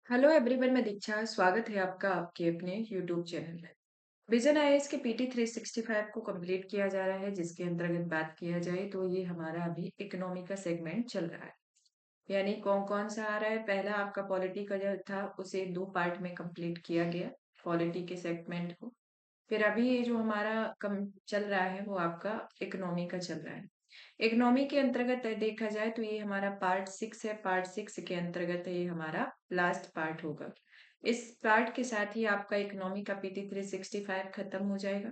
Hello everyone, मैं दीक्षा। स्वागत है आपका आपके अपने यूट्यूब चैनल में। विजन आईएएस के पीटी 365 को कंप्लीट किया जा रहा है, जिसके अंतर्गत बात किया जाए तो ये हमारा अभी इकोनॉमी का सेगमेंट चल रहा है। यानी कौन कौन सा आ रहा है। पहला आपका पॉलिटी का जो था उसे दो पार्ट में कंप्लीट किया गया, पॉलिटी के सेगमेंट को। फिर अभी ये जो हमारा कम चल रहा है वो आपका इकोनॉमी का चल रहा है। इकोनॉमी के अंतर्गत देखा जाए तो ये हमारा पार्ट 6 है। पार्ट 6 के अंतर्गत ये हमारा लास्ट पार्ट होगा। इस पार्ट के साथ ही आपका इकोनॉमी का पीटी 365 खत्म हो जाएगा।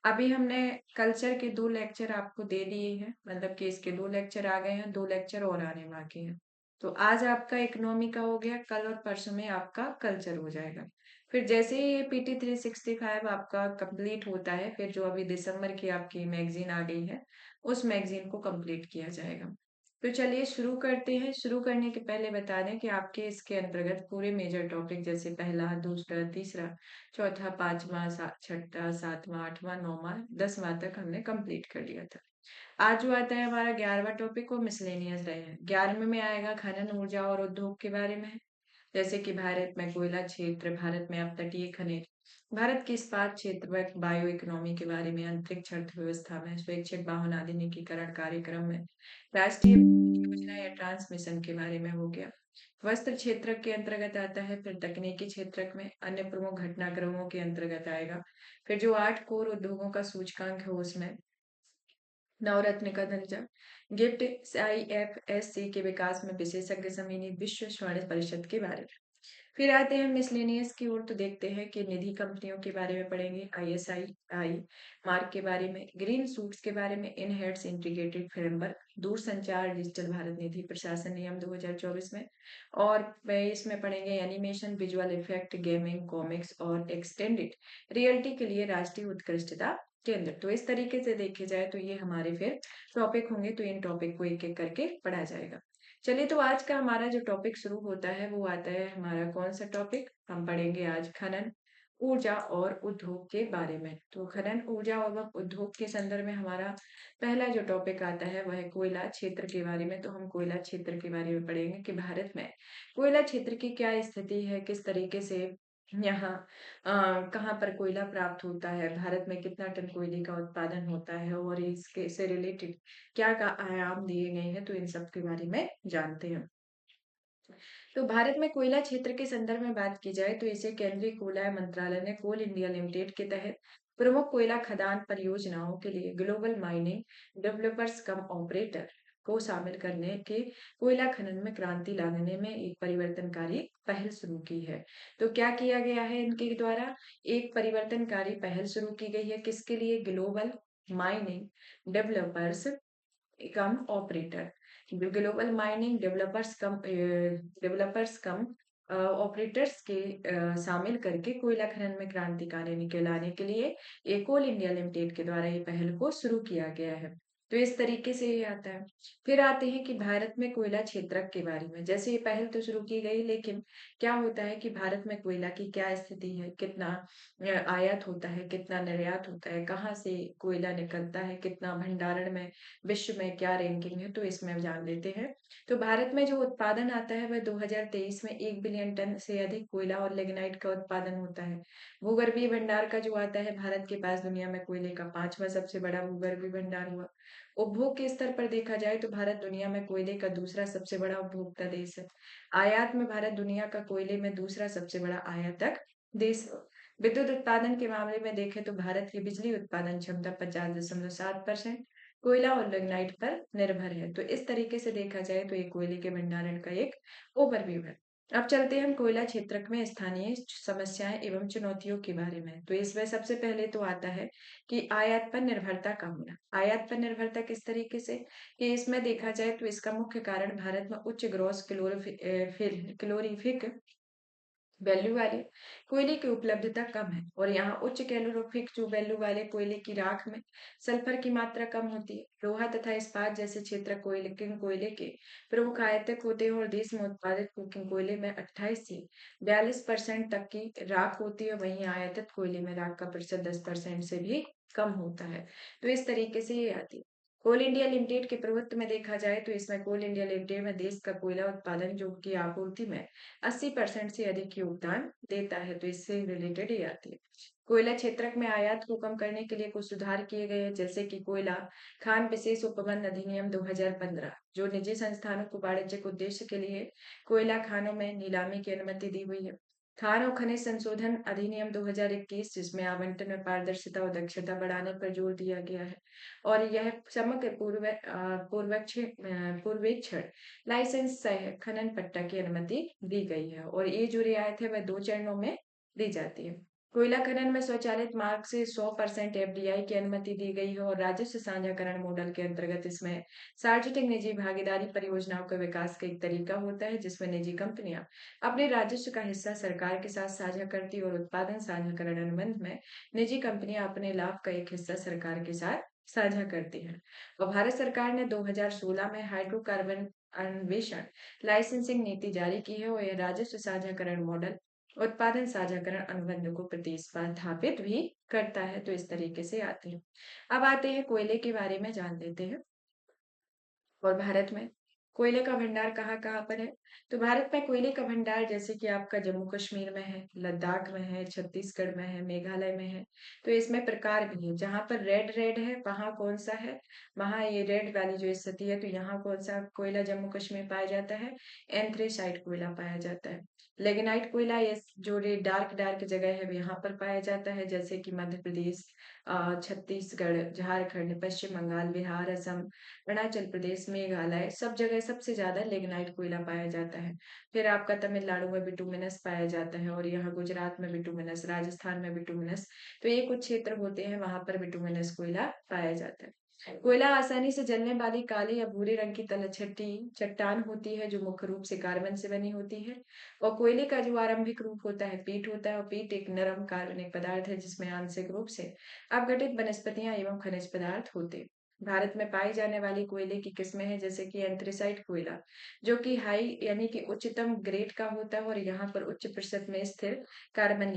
अभी हमने कल्चर के 2 लेक्चर आपको दे दिए हैं, मतलब कि इसके 2 लेक्चर आ गए हैं, 2 लेक्चर और आने बाकी हैं। तो आज आपका इकोनॉमी का हो गया, कल और परसों में आपका कल्चर हो जाएगा। फिर जैसे ही ये पीटी 365 आपका कंप्लीट होता है, फिर जो अभी दिसंबर की आपकी मैगजीन आ गई है, उस मैगजीन को कंप्लीट किया जाएगा। तो चलिए शुरू करते हैं। शुरू करने के पहले बता दें कि आपके इसके अंतर्गत पूरे मेजर टॉपिक जैसे पहला, दूसरा, तीसरा, चौथा, पांचवा, छठा, सातवां, आठवां, नौवां, 10वां तक हमने कंप्लीट कर लिया था। आज जो आता है हमारा 11वां टॉपिक, वो मिसलेनियस रहे हैं। 11वें में आएगा खनन, ऊर्जा और उद्योग के बारे में। जैसे कि भारत में कोयला क्षेत्र, भारत में अपतटीय खनिज, भारत के इस्पात क्षेत्र में बायो इकोनॉमी के बारे में, अंतरिक्ष अर्थव्यवस्था में, स्वैच्छिक वाहन आधुनिकीकरण कार्यक्रम में, राष्ट्रीय योजना या ट्रांसमिशन के बारे में हो गया। वस्त्र क्षेत्र के अंतर्गत आता है। फिर तकनीकी क्षेत्र में अन्य प्रमुख घटनाक्रमों के अंतर्गत आएगा। फिर जो 8 कोर उद्योगों का सूचकांक है उसमें नवरत्न का दर्जा, गिफ्ट आईएफएससी के विकास में विशेषज्ञ समिति, विश्व स्वर्ण परिषद के बारे में। फिर आते हैं मिसलेनियस की ओर, तो देखते हैं कि निधि कंपनियों के बारे में पढ़ेंगे, आईएसआई आई मार्क के बारे में, ग्रीन सूट्स के बारे में, इन हेड्स इंटीग्रेटेड फ्रेमवर्क, दूरसंचार डिजिटल भारत निधि प्रशासन नियम 2024 में। और इसमें पढ़ेंगे animation, visual effect, gaming, comics और एक्सटेंडेड रियलिटी के लिए राष्ट्रीय उत्कृष्टता केंद्र। तो इस तरीके से देखे जाए तो ये हमारे फिर टॉपिक होंगे, तो इन टॉपिक को एक एक करके पढ़ा जाएगा। चलिए, तो आज का हमारा जो टॉपिक शुरू होता है वो आता है हमारा कौन सा टॉपिक। हम पढ़ेंगे आज खनन, ऊर्जा और उद्योग के बारे में। तो खनन, ऊर्जा और उद्योग के संदर्भ में हमारा पहला जो टॉपिक आता है वह है कोयला क्षेत्र के बारे में। तो हम कोयला क्षेत्र के बारे में पढ़ेंगे कि भारत में कोयला क्षेत्र की क्या स्थिति है, किस तरीके से यहाँ कहाँ पर कोयला प्राप्त होता है, भारत में कितना टन कोयले का उत्पादन होता है और इसके से रिलेटेड क्या का आयाम दिए गए हैं, तो इन सब के बारे में जानते हैं। तो भारत में कोयला क्षेत्र के संदर्भ में बात की जाए तो इसे केंद्रीय कोयला मंत्रालय ने कोल इंडिया लिमिटेड के तहत प्रमुख कोयला खदान परियोजनाओं के लिए global mining developers cum operator को शामिल करने के कोयला खनन में क्रांति लाने में एक परिवर्तनकारी पहल शुरू की है। तो क्या किया गया है इनके द्वारा? एक परिवर्तनकारी पहल शुरू की गई है, किसके लिए? Global mining developers cum operator, global mining developers cum operators के शामिल करके कोयला खनन में क्रांतिकारी लाने के लिए एक कोल इंडिया लिमिटेड के द्वारा ये पहल को शुरू किया गया है। तो इस तरीके से ये आता है। फिर आते हैं कि भारत में कोयला क्षेत्रक के बारे में। जैसे ये पहल तो शुरू की गई, लेकिन क्या होता है कि भारत में कोयला की क्या स्थिति है, कितना आयात होता है, कितना निर्यात होता है, कहाँ से कोयला निकलता है, कितना भंडारण में विश्व में क्या रैंकिंग है, तो इसमें जान लेते हैं। तो भारत में जो उत्पादन आता है वह 2023 में 1 बिलियन टन से अधिक कोयला और लिग्नाइट का उत्पादन होता है। भूगर्भीय भंडार का जो आता है, भारत के पास दुनिया में कोयले का 5वां सबसे बड़ा भूगर्भीय भंडार हुआ। उपभोग के स्तर पर देखा जाए तो भारत दुनिया में कोयले का दूसरा सबसे बड़ा उपभोक्ता देश है। आयात में भारत दुनिया का कोयले में दूसरा सबसे बड़ा आयातक देश है। विद्युत उत्पादन के मामले में देखें तो भारत की बिजली उत्पादन क्षमता 50.7% कोयला और लिग्नाइट पर निर्भर है। तो इस तरीके से देखा जाए तो ये कोयले के भंडारण का एक ओवरव्यू है। अब चलते हैं हम कोयला क्षेत्र में स्थानीय समस्याएं एवं चुनौतियों के बारे में। तो इसमें सबसे पहले तो आता है कि आयात पर निर्भरता का होना। आयात पर निर्भरता किस तरीके से, कि इसमें देखा जाए तो इसका मुख्य कारण भारत में उच्च ग्रॉस क्लोरीफिक वैल्यू वाले कोयले की उपलब्धता कम है, और यहाँ उच्च कैलोरीफिक जो वैल्यू वाले कोयले की राख में सल्फर की मात्रा कम होती है। लोहा तथा इस्पात जैसे क्षेत्र कोयले के प्रमुख आयातक होते हैं, और देश में उत्पादित कुकिंग कोयले में 28 से 42% तक की राख होती है। वहीं आयातित कोयले में राख का प्रतिशत 10% से भी कम होता है। तो इस तरीके से ये आती है। कोल इंडिया लिमिटेड के प्रभुत्व में देखा जाए तो इसमें कोल इंडिया लिमिटेड में देश का कोयला उत्पादन जो की आपूर्ति में 80% से अधिक योगदान देता है, तो इससे रिलेटेड ये आती है। कोयला क्षेत्र में आयात को कम करने के लिए कुछ सुधार किए गए हैं, जैसे कि कोयला खान विशेष उपवन अधिनियम 2015, जो निजी संस्थानों को वाणिज्यिक उद्देश्य के लिए कोयला खानों में नीलामी की अनुमति दी हुई है। खान और खनिज संशोधन अधिनियम 2021, जिसमें आवंटन में पारदर्शिता और दक्षता बढ़ाने पर जोर दिया गया है, और यह समग्र पूर्वेक्षण लाइसेंस सह खनन पट्टा की अनुमति दी गई है, और ये जो रियायत है वह 2 चरणों में दी जाती है। कोयला खनन में स्वचालित मार्ग से 100% एफडीआई की अनुमति दी गई है, और राजस्व साझाकरण मॉडल के अंतर्गत इसमें सार्वजनिक निजी भागीदारी परियोजनाओं का विकास का एक तरीका होता है, जिसमें निजी कंपनियां अपने राजस्व का हिस्सा सरकार के साथ साझा करती और उत्पादन साझाकरण अनुबंध में निजी कंपनियां अपने लाभ का एक हिस्सा सरकार के साथ साझा करती हैं। और भारत सरकार ने 2016 में हाइड्रोकार्बन अन्वेषण लाइसेंसिंग नीति जारी की है, और यह राजस्व साझाकरण मॉडल उत्पादन साझाकरण अनुबंध को प्रतिस्थापित भी करता है। तो इस तरीके से आते हैं। अब आते हैं कोयले के बारे में जान लेते हैं। और भारत में कोयले का भंडार कहाँ-कहाँ पर है? तो भारत में कोयले का भंडार जैसे कि आपका जम्मू कश्मीर में है, लद्दाख में है, छत्तीसगढ़ में है, मेघालय में है। तो इसमें प्रकार भी है, जहाँ पर रेड रेड है वहाँ कौन सा है, वहाँ ये रेड वाली जो स्थिति है, तो यहाँ कौन सा कोयला जम्मू कश्मीर पाया जाता है, एंथ्रेसाइट कोयला पाया जाता है। लिग्नाइट कोयला ये जो डार्क डार्क जगह है यहाँ पर पाया जाता है, जैसे कि मध्य प्रदेश, छत्तीसगढ़, झारखंड, पश्चिम बंगाल, बिहार, असम, अरुणाचल प्रदेश, मेघालय, सब जगह सबसे ज्यादा लिग्नाइट कोयला पाया जाता है। फिर आपका तमिलनाडु में बिटुमिनस पाया जाता है, और यहाँ गुजरात में बिटुमिनस, राजस्थान में बिटुमिनस, तो ये कुछ क्षेत्र होते हैं वहां पर बिटुमिनस कोयला पाया जाता है। कोयला आसानी से जलने वाली काले या भूरे रंग की तलछटी चट्टान होती है, जो मुख्य रूप से कार्बन से बनी होती है। और कोयले का जो आरंभिक रूप होता है पीट होता है, और पीट एक नरम कार्बनिक पदार्थ है जिसमें आंशिक रूप से अपघटित वनस्पतियां एवं खनिज पदार्थ होते हैं। भारत में पाई जाने वाली कोयले की किस्में हैं, जैसे कि एंथ्रेसाइट कोयला, जो कि हाई यानी कि उच्चतम ग्रेड का होता है, और यहाँ पर उच्च प्रतिशत में स्थिर कार्बन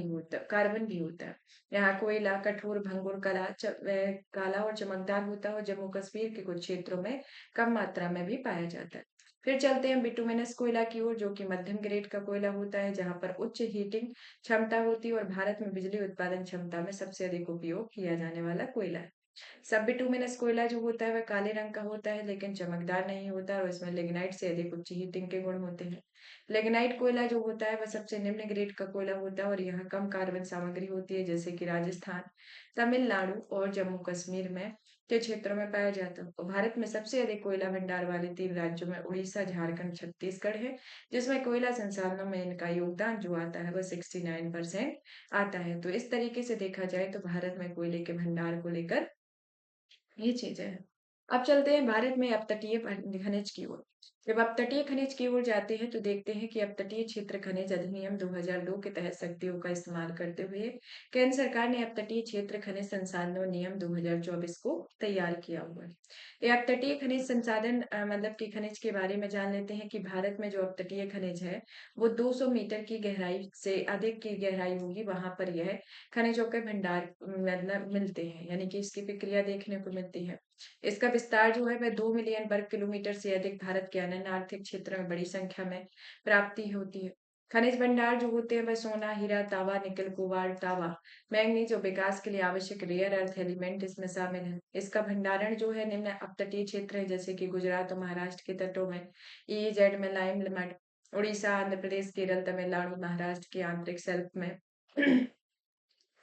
भी होता है। यहाँ कोयला कठोर भंगुर काला और चमकदार होता है, और जम्मू कश्मीर के कुछ क्षेत्रों में कम मात्रा में भी पाया जाता है। फिर चलते हैं बिटुमिनस कोयला की ओर, जो कि मध्यम ग्रेड का कोयला होता है, जहाँ पर उच्च हीटिंग क्षमता होती है, और भारत में बिजली उत्पादन क्षमता में सबसे अधिक उपयोग किया जाने वाला कोयला है। सब बिटुमिनस कोयला जो होता है वह काले रंग का होता है, लेकिन चमकदार नहीं होता, और इसमें लिग्नाइट से अधिक उच्च हीटिंग के गुण होते हैं। लिग्नाइट कोयला जो होता है वह सबसे निम्न ग्रेड का कोयला होता है, और यहाँ कम कार्बन सामग्री होती है, जैसे कि राजस्थान, तमिलनाडु और जम्मू कश्मीर में के क्षेत्रों में पाया जाता है। और भारत में सबसे अधिक कोयला भंडार वाले 3 राज्यों में उड़ीसा, झारखंड, छत्तीसगढ़ है, जिसमें कोयला संसाधनों में इनका योगदान जो आता है वह 69% आता है। तो इस तरीके से देखा जाए तो भारत में कोयले के भंडार को लेकर ये चीजें हैं। अब चलते हैं भारत में अपतटीय खनिज की ओर। जब अपतटीय खनिज की ओर जाते हैं तो देखते हैं कि अपतटीय क्षेत्र खनिज अधिनियम 2002 के तहत शक्तियों का इस्तेमाल करते हुए केंद्र सरकार ने अपतटीय क्षेत्र खनिज संसाधनों नियम 2024 को तैयार किया हुआ है। ये अपतटीय खनिज संसाधन मतलब कि खनिज के बारे में जान लेते हैं कि भारत में जो अपतटीय खनिज है वो 200 मीटर की गहराई से अधिक की गहराई होगी, वहां पर यह खनिजों के भंडार मतलब मिलते हैं, यानी कि इसकी प्रक्रिया देखने को मिलती है। इसका विस्तार जो है वह 2 मिलियन वर्ग किलोमीटर से अधिक भारत के अनन्य आर्थिक क्षेत्र में बड़ी संख्या में प्राप्ति होती है। खनिज भंडार जो होते हैं वह सोना, हीरा, तांबा, निकल, कोबाल्ट, तांबा, मैंगनीज और विकास के लिए आवश्यक रेयर अर्थ एलिमेंट इसमें शामिल है। इसका भंडारण जो है निम्न अपतटीय क्षेत्र है, जैसे कि गुजरात और महाराष्ट्र के तटों में, ईजेड में, लाइम लिमट, उड़ीसा, आंध्र प्रदेश, केरल, तमिलनाडु, महाराष्ट्र के आंतरिक शेल्फ में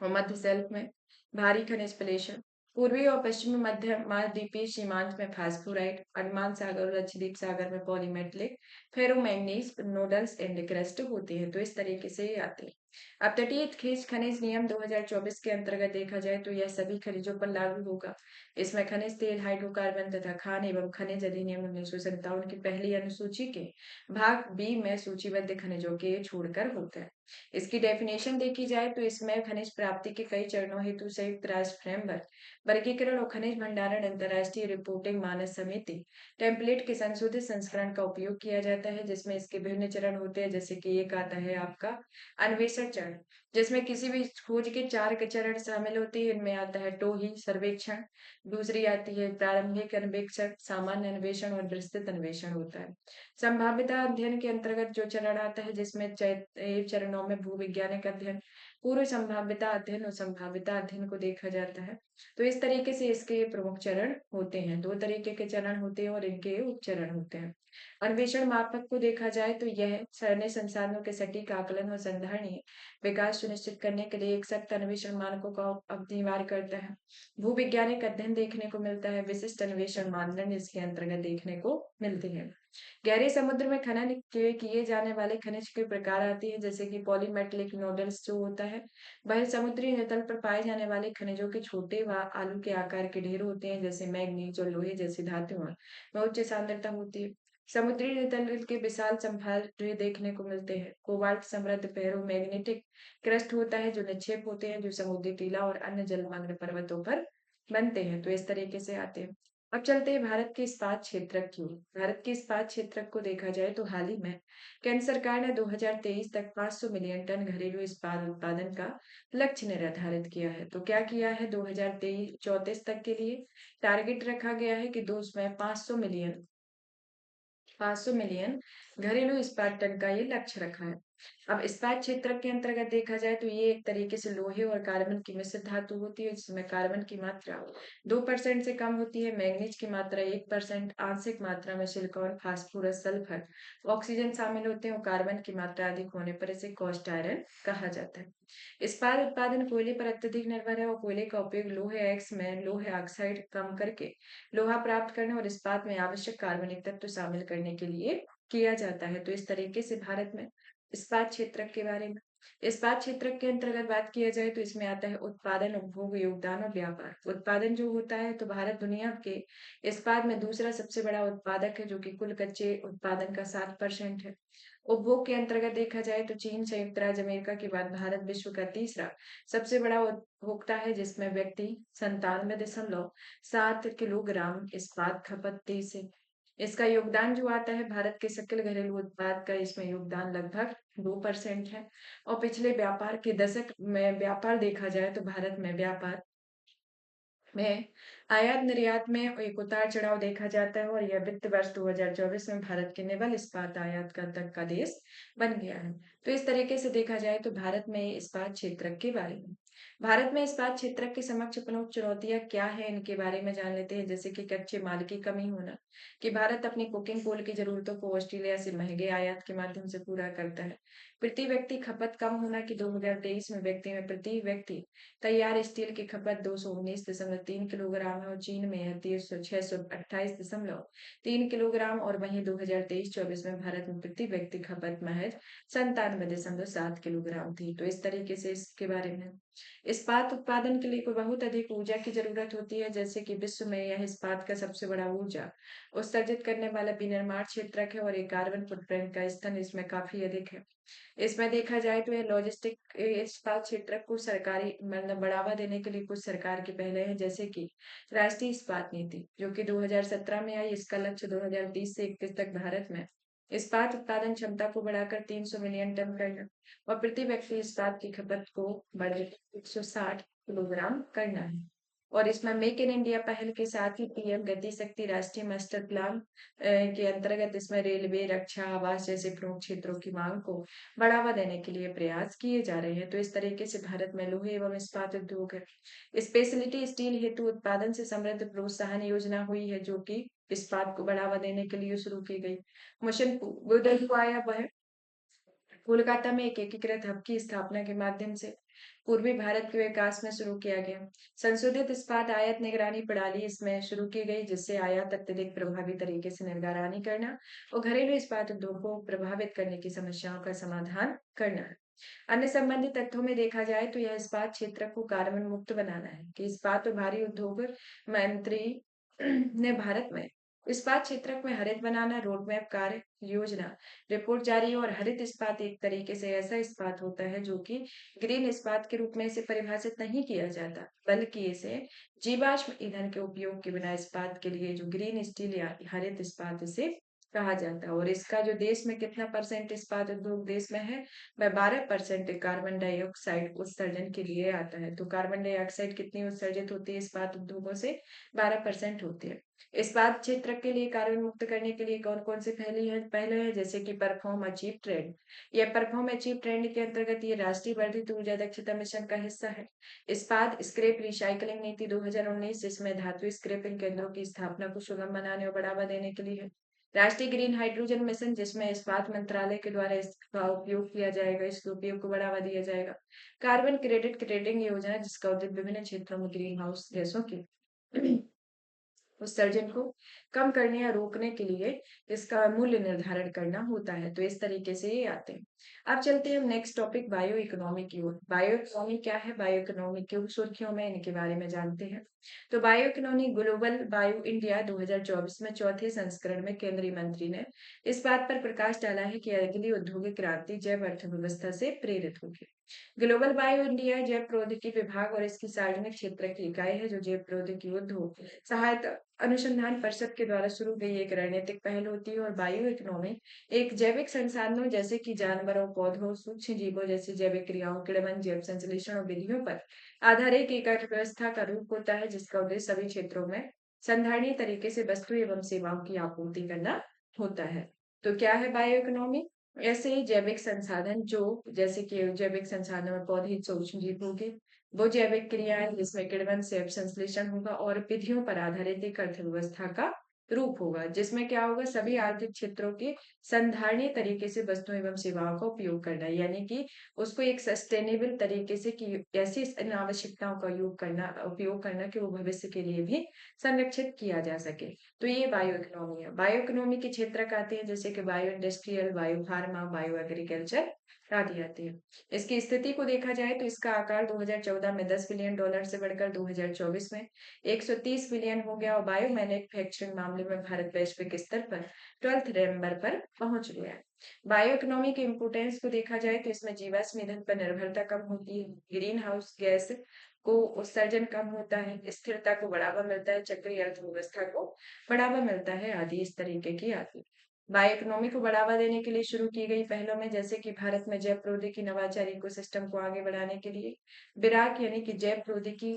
और मध्य शेल्फ में भारी खनिज प्लेशन, पूर्वी और पश्चिमी मध्य महाद्वीपीय सीमांत में फास्फोराइट, अंडमान सागर और लक्षद्वीप सागर में पॉलीमेटलिक, फेरोमैंगनीज नोडल्स एंड क्रस्ट होते हैं। तो इस तरीके से ये आते हैं। अपतटीय खनिज खनिज नियम 2024 के अंतर्गत देखा जाए तो यह सभी खनिजों पर लागू होगा। इसमें खनिज तेल, हाइड्रोकार्बन तथा खान एवं खनिज अधिनियम 1957 की पहली अनुसूची के भाग बी में सूचीबद्ध खनिजों के छोड़कर होता है। इसकी डेफिनेशन देखी जाए तो इसमें खनिज प्राप्ति के कई चरणों हेतु संयुक्त राष्ट्र फ्रेमवर्क वर्गीकरण और खनिज भंडारण अंतर्राष्ट्रीय रिपोर्टिंग मानक समिति टेम्पलेट के संशोधित संस्करण का उपयोग किया जाता है, जिसमें इसके विभिन्न चरण होते हैं, जैसे कि एक आता है आपका अन्वेषण दूसरा चरण, जिसमें किसी भी खोज के 4 के चरण शामिल होते हैं। इनमें आता है टोही सर्वेक्षण, दूसरी आती है प्रारंभिक अन्वेषण, सामान्य अन्वेषण और विस्तृत अन्वेषण होता है। संभाव्यता अध्ययन के अंतर्गत जो चरण आता है, जिसमें चरणों में भूविज्ञानिक अध्ययन, पूर्व संभाव्यता अध्ययन और संभाव्यता अध्ययन को देखा जाता है। तो इस तरीके से इसके प्रमुख चरण होते हैं। 2 तरीके के चरण होते हैं और इनके उपचरण होते हैं। अन्वेषण मापक को देखा जाए तो यह सैन्य संसाधनों के सटीक आकलन और संधारणीय विकास सुनिश्चित करने के लिए एक सख्त अन्वेषण मानकों का अनिवार्य करता है। भूवैज्ञानिक अध्ययन देखने को मिलता है, विशिष्ट अन्वेषण मानदंड इसके अंतर्गत देखने को मिलते हैं। गहरे समुद्र में खनन किए जाने वाले खनिज के प्रकार आते हैं, जैसे कि पॉलीमेटेलिक नोडल्स जो होता है, वह समुद्री नितल पर पाए जाने वाले खनिजों के छोटे व आलू के आकार के ढेर होते हैं, जैसे मैग्नीज और लोहे जैसी धातुओं में उच्च सांद्रता होती है। समुद्री नितल के विशाल संभार देखने को मिलते हैं। कोबाल्ट समृद्ध फेरोमैग्नेटिक क्रस्ट होता है, जो निक्षेप होते हैं, जो समुद्री टीला और अन्य जलमग्न पर्वतों पर बनते हैं। तो इस तरीके से आते हैं। अब चलते हैं भारत के इस्पात क्षेत्रक की ओर। भारत के इस्पात क्षेत्रक को देखा जाए तो हाल ही में केंद्र सरकार ने 2023 तक 500 मिलियन टन घरेलू इस्पात उत्पादन का लक्ष्य निर्धारित किया है। तो क्या किया है, 2023-34 तक के लिए टारगेट रखा गया है कि दो उसमें 500 मिलियन घरेलू इस्पात टन का ये लक्ष्य रखा है। अब इस्पात क्षेत्र के अंतर्गत देखा जाए तो ये एक तरीके से लोहे और कार्बन की मिश्रित धातु होती है, जिसमें कार्बन की मात्रा 2% से कम होती है, मैग्नीज की मात्रा 1%, आंशिक मात्रा में सिलिकॉन, फास्फोरस, सल्फर, ऑक्सीजन शामिल होते हैं और कार्बन की मात्रा अधिक होने पर इसे कॉस्ट आयरन कहा जाता है। इस्पात उत्पादन कोयले पर अत्यधिक निर्भर है और कोयले का उपयोग लोहे एक्स में लोहे ऑक्साइड कम करके लोहा प्राप्त करने और इस्पात में आवश्यक कार्बनिक तत्व शामिल करने के लिए किया जाता है। तो इस तरीके से भारत में इस्पात क्षेत्र के बारे में, इस्पात क्षेत्र के अंतर्गत बात किया जाए तो इसमें आता है उत्पादन, उपभोग, योगदान और व्यापार। उत्पादन जो होता है तो भारत दुनिया के इस्पात में दूसरा सबसे बड़ा उत्पादक है, जो कि कुल कच्चे उत्पादन का 7% है। उपभोग के अंतर्गत देखा जाए तो चीन, संयुक्त राज्य अमेरिका के बाद भारत विश्व का तीसरा सबसे बड़ा उपभोक्ता है, जिसमें व्यक्ति 97.7 किलोग्राम इस्पात खपत से। इसका योगदान जो आता है भारत के सकल घरेलू उत्पाद का, इसमें योगदान लगभग 2% है। और पिछले व्यापार के दशक में व्यापार देखा जाए तो भारत में व्यापार में आयात निर्यात में एक उतार चढ़ाव देखा जाता है और यह वित्त वर्ष 2024 में भारत के निवल इस्पात आयात का तक का देश बन गया है। तो इस तरीके से देखा जाए तो भारत में इस्पात क्षेत्र के बारे में, भारत में इस्पात क्षेत्र के समक्ष प्रमुख चुनौतियां क्या है, इनके बारे में जान लेते हैं। जैसे कि कच्चे माल की कमी होना, कि भारत अपनी कोकिंग कोल की जरूरतों को ऑस्ट्रेलिया से महंगे आयात के माध्यम से पूरा करता है। प्रति व्यक्ति खपत कम होना, कि 2023 में व्यक्ति में प्रति व्यक्ति तैयार स्टील की खपत 219.3 किलोग्राम है और चीन में यह 628.3 किलोग्राम, और वहीं 2023-24 में भारत में प्रति व्यक्ति खपत महज 97.7 किलोग्राम थी। तो इस तरीके से इसके बारे में, इस्पात उत्पादन के लिए कोई बहुत अधिक ऊर्जा की जरूरत होती है, जैसे कि विश्व में यह इस्पात का सबसे बड़ा ऊर्जा उत्सर्जित करने वाला विनिर्माण क्षेत्र है और ये कार्बन फुटप्रिंट का स्तर इसमें काफी अधिक है। इसमें देखा जाए तो ये लॉजिस्टिक इस्पात क्षेत्र को सरकारी मतलब बढ़ावा देने के लिए कुछ सरकार के पहले हैं, जैसे कि राष्ट्रीय इस्पात नीति, जो कि 2017 में आई। इसका लक्ष्य 2030 से 31 तक भारत में इस्पात उत्पादन क्षमता को बढ़ाकर 300 मिलियन टन करना और प्रति व्यक्ति इस्पात की खपत को बढ़ाकर 160 किलोग्राम करना है। और इसमें मेक इन इंडिया पहल के साथ ही पीएम गति शक्ति राष्ट्रीय मास्टर प्लान के अंतर्गत इसमें रेलवे, रक्षा, आवास जैसे प्रमुख क्षेत्रों की मांग को बढ़ावा देने के लिए प्रयास किए जा रहे हैं। तो इस तरीके से भारत में लोहे एवं इस्पात उद्योग है। स्पेशलिटी स्टील हेतु उत्पादन से समृद्ध प्रोत्साहन योजना हुई है, जो कि इस्पात को बढ़ावा देने के लिए शुरू की गई। मिशन पूर्ण हुआ है वह कोलकाता में एक एकीकृत हब की स्थापना के माध्यम से पूर्वी भारत के विकास में शुरू किया गया। संशोधित इस्पात आयात निगरानी प्रणाली इसमें शुरू की गई, जिससे आयात अत्यधिक प्रभावी तरीके से निगरानी करना और घरेलू इस्पात उद्योग को प्रभावित करने की समस्याओं का समाधान करना है। अन्य संबंधित तथ्यों में देखा जाए तो यह इस्पात क्षेत्र को कार्बन मुक्त बनाना है, कि इस्पात और भारी उद्योग मंत्री ने भारत में इस्पात क्षेत्र में हरित बनाना रोडमैप कार्य योजना रिपोर्ट जारी है। और हरित इस्पात एक तरीके से ऐसा इस्पात होता है जो कि ग्रीन इस्पात के रूप में इसे परिभाषित नहीं किया जाता, बल्कि इसे जीवाश्म ईंधन के उपयोग के बिना इस्पात के लिए जो ग्रीन स्टील या हरित इस्पात इसे कहा जाता है और इसका जो देश में कितना परसेंट इस्पात उद्योग देश में है, वह 12% कार्बन डाइऑक्साइड उत्सर्जन के लिए आता है। तो कार्बन डाइऑक्साइड कितनी उत्सर्जित होती है इस्पात उद्योगों से? 12% होती है। इस्पात क्षेत्र के लिए कार्बन मुक्त करने के लिए कौन-कौन से पहले है जैसे कि परफॉर्म अचीव ट्रेंड। यह परफॉर्म अचीव ट्रेंड के अंतर्गत ये राष्ट्रीय वर्धित ऊर्जा दक्षता मिशन का हिस्सा है। इस्पात स्क्रैप रिसाइक्लिंग नीति 2019 जिसमें धातु स्क्रैपिंग केंद्रों की स्थापना को सुगम बनाने और बढ़ावा देने के लिए है। राष्ट्रीय ग्रीन हाइड्रोजन मिशन जिसमें इस्पात मंत्रालय के द्वारा इसका उपयोग किया जाएगा, इसके उपयोग को बढ़ावा दिया जाएगा। कार्बन क्रेडिट ट्रेडिंग योजना जिसका उद्देश्य विभिन्न क्षेत्रों में ग्रीन हाउस गैसों की उत्सर्जन को कम करने या रोकने के लिए इसका मूल्य निर्धारण करना होता है। तो इस तरीके से ये आते हैं। अब चलते हैं हम नेक्स्ट टॉपिक बायो इकोनॉमी की ओर। बायो इकोनॉमी क्या है? बायो इकोनॉमी की सुर्खियों में इनके बारे में जानते हैं। तो bio economy global bio India 2024 में चौथे संस्करण में केंद्रीय मंत्री ने इस बात पर प्रकाश डाला है कि अगली औद्योगिक क्रांति जैव अर्थव्यवस्था से प्रेरित होगी। ग्लोबल बायो इंडिया जैव प्रौद्योगिकी विभाग और इसकी सार्वजनिक क्षेत्र की इकाई है जो जैव प्रौद्योगिकी उद्योग सहायता अनुसंधान परिषद के द्वारा शुरू गई एक रणनीतिक पहल होती है और बायो इकोनॉमी एक जैविक संसाधनों जैसे कि जानवरों, पौधों, सूक्ष्म जीवों जैसी जैविक क्रियाओं, किण्वन जैव संश्लेषण और विधियों पर आधारित एक अर्थव्यवस्था का रूप होता है जिसका उद्देश्य सभी क्षेत्रों में संधारणीय तरीके से वस्तु एवं सेवाओं की आपूर्ति करना होता है। तो क्या है बायो इकोनॉमी? ऐसे ही जैविक संसाधन जो जैसे कि जैविक संसाधन में पौधे सूक्ष्म जीव होंगे, वो जैविक क्रियाएं जिसमें किण्वन से संश्लेषण होगा और विधियों पर आधारित एक अर्थव्यवस्था का रूप होगा जिसमें क्या होगा सभी आर्थिक क्षेत्रों के संधारणीय तरीके से वस्तुओं एवं सेवाओं का उपयोग करना यानी कि उसको एक सस्टेनेबल तरीके से कि ऐसी इन आवश्यकताओं का उपयोग करना कि वो भविष्य के लिए भी संरक्षित किया जा सके। तो ये बायो इकोनॉमी है। बायो इकोनॉमी के क्षेत्र आते हैं जैसे कि bio industrial, bio pharma, bio agriculture आदि आते हैं। इसकी स्थिति को देखा जाए तो इसका आकार 2014 में $10 बिलियन से बढ़कर 2024 में 130 बिलियन हो गया और बायो मैन्युफैक्चरिंग मामले में भारत वैश्विक स्तर पर 12th नंबर पर पहुंच गया है। बायो इकोनॉमी के इम्पोर्टेंस को देखा जाए तो इसमें जीवाश्म ईंधन पर निर्भरता कम होती है, ग्रीन हाउस गैस को उत्सर्जन कम होता है, स्थिरता को बढ़ावा मिलता है, चक्रीय अर्थव्यवस्था को बढ़ावा मिलता है आदि इस तरीके की आती है। बायो इकोनॉमी को बढ़ावा देने के लिए शुरू की गई पहलों में जैसे कि भारत में जैव प्रौद्योगिकी नवाचार इकोसिस्टम को आगे बढ़ाने के लिए बिराक यानी कि जैव प्रौद्योगिकी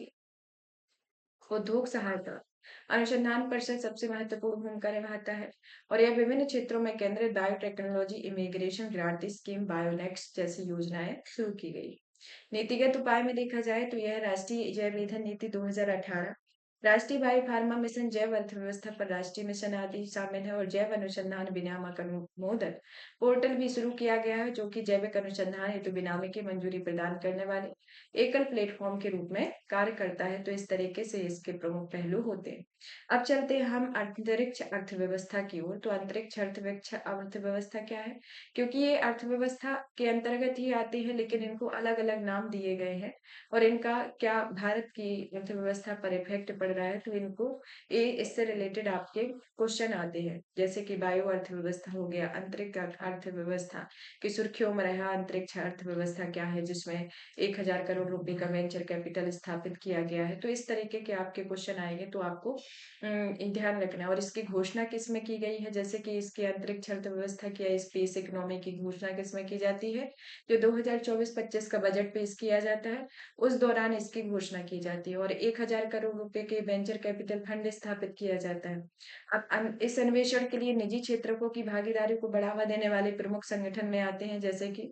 उद्योग सहायता अनुसंधान परिषद सबसे महत्वपूर्ण भूमिका निभाता है और यह विभिन्न क्षेत्रों में केंद्रित बायोटेक्नोलॉजी इमिग्रेशन ग्रांट स्कीम बायोनेक्स जैसी योजनाएं शुरू की गई। नीतिगत उपाय में देखा जाए तो यह राष्ट्रीय जैव ईंधन नीति 2018, राष्ट्रीय बायो फार्मा मिशन, जैव अर्थव्यवस्था पर राष्ट्रीय मिशन आदि शामिल है और जैव अनुसंधान विनियामक अनुमोदन पोर्टल भी शुरू किया गया है जो कि जैविक अनुसंधान हेतु विनियामक की मंजूरी प्रदान करने वाले एकल प्लेटफॉर्म के रूप में कार्य करता है। तो इस तरीके से इसके प्रमुख पहलू होते हैं। अब चलते हैं हम अंतरिक्ष अर्थव्यवस्था की ओर। तो अंतरिक्ष अर्थव्यवस्था क्या है? क्योंकि ये अर्थव्यवस्था के अंतर्गत ही आती है लेकिन इनको अलग अलग नाम दिए गए हैं और इनका क्या भारत की अर्थव्यवस्था पर इफेक्ट पड़ रहा है तो इनको ये इससे रिलेटेड आपके क्वेश्चन आते हैं जैसे कि बायो अर्थव्यवस्था हो गया, अंतरिक्ष अर्थव्यवस्था की सुर्खियों में रहा अंतरिक्ष अर्थव्यवस्था क्या है जिसमें 1,000 करोड़ रुपए का वेंचर कैपिटल स्थापित किया गया है। तो इस तरीके के आपके क्वेश्चन आएंगे तो आपको ध्यान रखना है और इसकी घोषणा किसमें की गई है जैसे कि इसकी अंतरिक्ष अर्थव्यवस्था की या स्पेस इकोनॉमी की घोषणा किसमें की जाती है जो 2024-25 का बजट पेश किया जाता है उस दौरान इसकी घोषणा की जाती है और 1,000 करोड़ रुपए के वेंचर कैपिटल फंड स्थापित किया जाता है। अब इस अन्वेषण के लिए निजी क्षेत्रों की भागीदारी को बढ़ावा देने वाले प्रमुख संगठन में आते हैं जैसे कि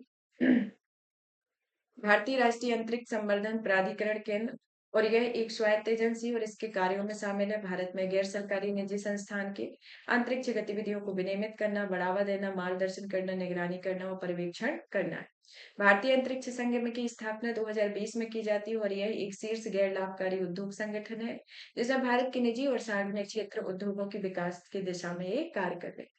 भारतीय राष्ट्रीय अंतरिक्ष संवर्धन प्राधिकरण केंद्र और यह एक स्वायत्त एजेंसी और इसके कार्यों में शामिल है भारत में गैर सरकारी निजी संस्थान के अंतरिक्ष गतिविधियों को विनियमित करना, बढ़ावा देना, मार्गदर्शन करना, निगरानी करना और पर्यवेक्षण करना है। भारतीय अंतरिक्ष संगठन की स्थापना 2020 में की जाती है और यह एक शीर्ष गैर लाभकारी उद्योग संगठन है जिसमें भारत के निजी और सार्वजनिक क्षेत्र उद्योगों के विकास की दिशा में ये कार्य कर रहे हैं।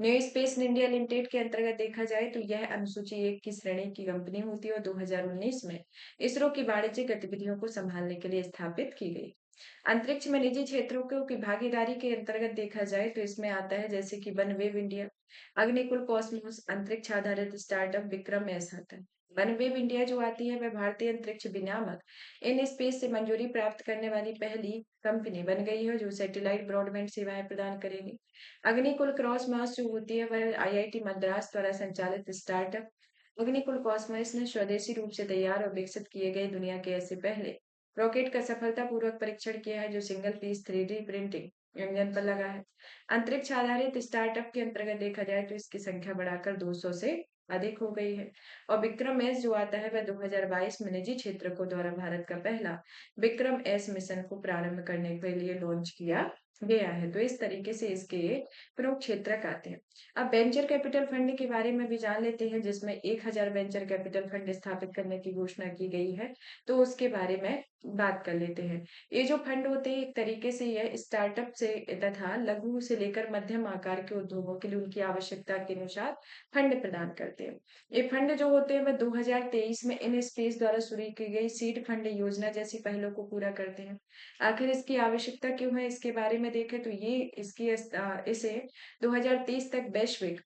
न्यू स्पेस इंडिया लिमिटेड के अंतर्गत देखा जाए तो यह अनुसूची 1 की श्रेणी की कंपनी होती है और 2019 में इसरो की वाणिज्यिक गतिविधियों को संभालने के लिए स्थापित की गई। अंतरिक्ष में निजी क्षेत्रों की भागीदारी के अंतर्गत देखा जाए तो इसमें आता है जैसे कि वनवेव इंडिया अग्निकुल कॉस्मोस अंतरिक्ष आधारित स्टार्टअप विक्रम एस आता है। वनवेव इंडिया जो आती है वह भारतीय अंतरिक्ष विनियामक इन स्पेस से मंजूरी प्राप्त करने वाली पहली कंपनी बन गई है जो सैटेलाइट ब्रॉडबैंड सेवाएं प्रदान करेगी। अग्निकुल क्रॉसमॉस जो होती है वह आईआईटी मद्रास द्वारा संचालित स्टार्टअप अग्निकुल कॉस्मोस ने स्वदेशी रूप से तैयार और विकसित किए गए दुनिया के ऐसे पहले रॉकेट का सफलतापूर्वक परीक्षण किया है जो single piece 3D printing engine पर लगा है। अंतरिक्ष आधारित स्टार्टअप के अंतर्गत देखा जाए तो इसकी संख्या बढ़ाकर 200 से अधिक हो गई है। और विक्रम एस जो आता है वह 2022 में निजी क्षेत्र को द्वारा भारत का पहला विक्रम एस मिशन को प्रारंभ करने के लिए लॉन्च किया गया है। तो इस तरीके से इसके प्रमुख क्षेत्रक आते हैं। अब वेंचर कैपिटल फंड के बारे में भी जान लेते हैं जिसमें 1000 वेंचर कैपिटल फंड स्थापित करने की घोषणा की गई है। तो उसके बारे में बात कर लेते हैं। ये जो फंड होते हैं एक तरीके से यह स्टार्टअप से तथा लघु से लेकर मध्यम आकार के उद्योगों के लिए उनकी आवश्यकता के अनुसार फंड प्रदान करते हैं। ये फंड जो होते हैं वह 2023 में इन स्पेस द्वारा शुरू की गई सीड फंड योजना जैसी पहलों को पूरा करते हैं। आखिर इसकी आवश्यकता क्यों है इसके बारे में देखें तो ये इसे 2030 तक वैश्विक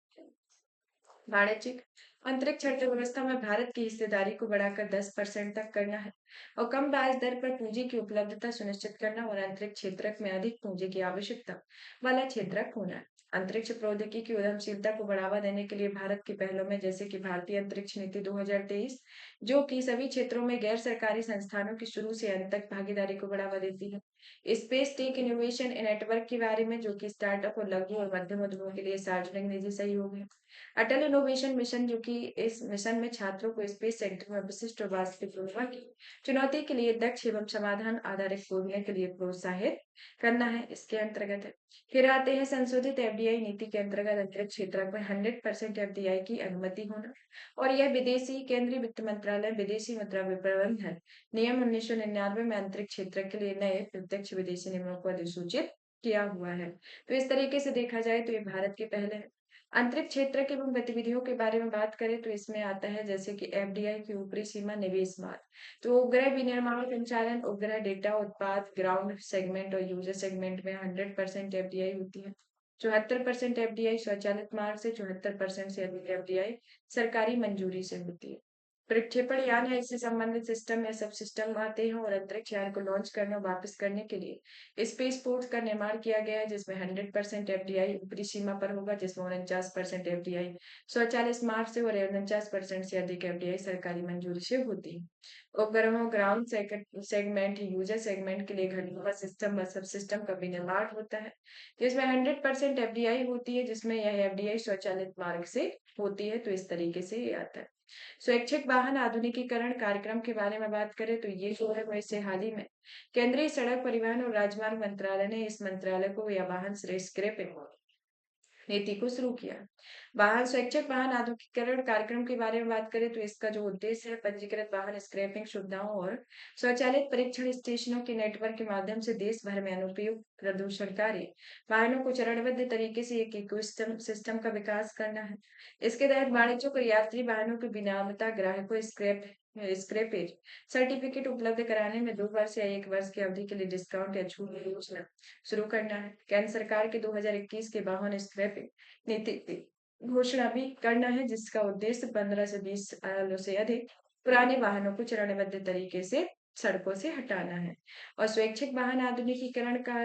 वाणिज्यिक अंतरिक्ष अर्थव्यवस्था में भारत की हिस्सेदारी को बढ़ाकर 10% तक करना है और कम ब्याज दर पर पूंजी की उपलब्धता सुनिश्चित करना और अंतरिक्ष क्षेत्रक में अधिक पूंजी की आवश्यकता वाला क्षेत्रक होना है। अंतरिक्ष प्रौद्योगिकी की उद्यमशीलता को बढ़ावा देने के लिए भारत के पहलों में जैसे कि भारतीय अंतरिक्ष नीति 2023 जो कि सभी क्षेत्रों में गैर सरकारी संस्थानों की शुरू से अंत तक भागीदारी को बढ़ावा देती है। स्पेस टेक इनोवेशन नेटवर्क के बारे में जो कि स्टार्टअप और लघु और मध्यम उद्योगों के लिए सार्वजनिक निजी सहयोग है। अटल इनोवेशन मिशन जो कि इस मिशन में छात्रों को स्पेस सेंटर में विशिष्ट और वास्तविक उन्नयन की चुनौती के लिए दक्ष एवं समाधान आधारित खोजने के लिए प्रोत्साहित करना है इसके अंतर्गत है। फिर आते हैं संशोधित एफडीआई नीति के अंतर्गत अंतरिक्ष क्षेत्र में 100% एफडीआई की अनुमति होना और यह विदेशी केंद्रीय वित्त मंत्रालय विदेशी मुद्रा प्रबंधन नियम 1999 में अंतरिक्ष क्षेत्र के लिए नए प्रत्यक्ष विदेशी नियमों को अधिसूचित किया हुआ है। तो इस तरीके से देखा जाए तो ये भारत के पहले है। अंतरिक्ष क्षेत्र के एवं गतिविधियों के बारे में बात करें तो इसमें आता है जैसे कि एफडीआई की ऊपरी सीमा निवेश मार्ग तो उपग्रह विनिर्माण संचालन उपग्रह डेटा उत्पाद ग्राउंड सेगमेंट और यूजर सेगमेंट में 100% एफडीआई होती है। 74% एफडीआई स्वचालित मार्ग से 74% से अधिक एफडीआई सरकारी मंजूरी से होती है। प्रक्षेपण यान है इससे संबंधित सिस्टम या सब सिस्टम आते हैं और अंतरिक्ष यान को लॉन्च करने और वापस करने के लिए स्पेस पोर्ट का निर्माण किया गया है जिसमें 100% एफडीआई ऊपरी सीमा पर होगा जिसमें 49% एफडीआई स्वचालित मार्ग से और 49% से अधिक एफडीआई सरकारी मंजूरी से होती है। उपग्रहों ग्राउंड सेगमेंट यूजर सेगमेंट के लिए घटकों का सिस्टम व सब सिस्टम का भी निर्माण होता है जिसमें 100% एफडीआई होती है जिसमें यह एफडीआई स्वचालित मार्ग से होती है। तो इस तरीके से ये आता है। स्वैच्छिक वाहन आधुनिकीकरण कार्यक्रम के बारे में बात करें तो ये जो है वो इससे हाल ही में केंद्रीय सड़क परिवहन और राजमार्ग मंत्रालय ने इस मंत्रालय को या वाहन स्क्रैपिंग नीति को शुरू किया। वाहन स्वैच्छिक वाहन आधुनिकीकरण कार्यक्रम के बारे में बात करें तो इसका जो उद्देश्य है पंजीकृत वाहन स्क्रैपिंग सुविधाओं और स्वचालित परीक्षण स्टेशनों के नेटवर्क के माध्यम से देश भर में अनुपयुक्त प्रदूषणकारी वाहनों को चरणबद्ध तरीके से एक इकोसिस्टम सिस्टम का विकास करना है। इसके तहत वाणिज्यिक और यात्री वाहनों की विनिर्माता ग्राहकों स्क्रैपेज सर्टिफिकेट उपलब्ध कराने में 2 वर्ष या 1 वर्ष की अवधि के लिए डिस्काउंट या छूट की योजना शुरू करना है। केंद्र सरकार के 2021 के वाहन स्क्रैपिंग नीति की घोषणा भी करना है जिसका उद्देश्य 15 से 20 सालों से अधिक पुराने वाहनों को चरणबद्ध तरीके से सड़कों से हटाना है। और स्वैच्छिक वाहन आधुनिकीकरण का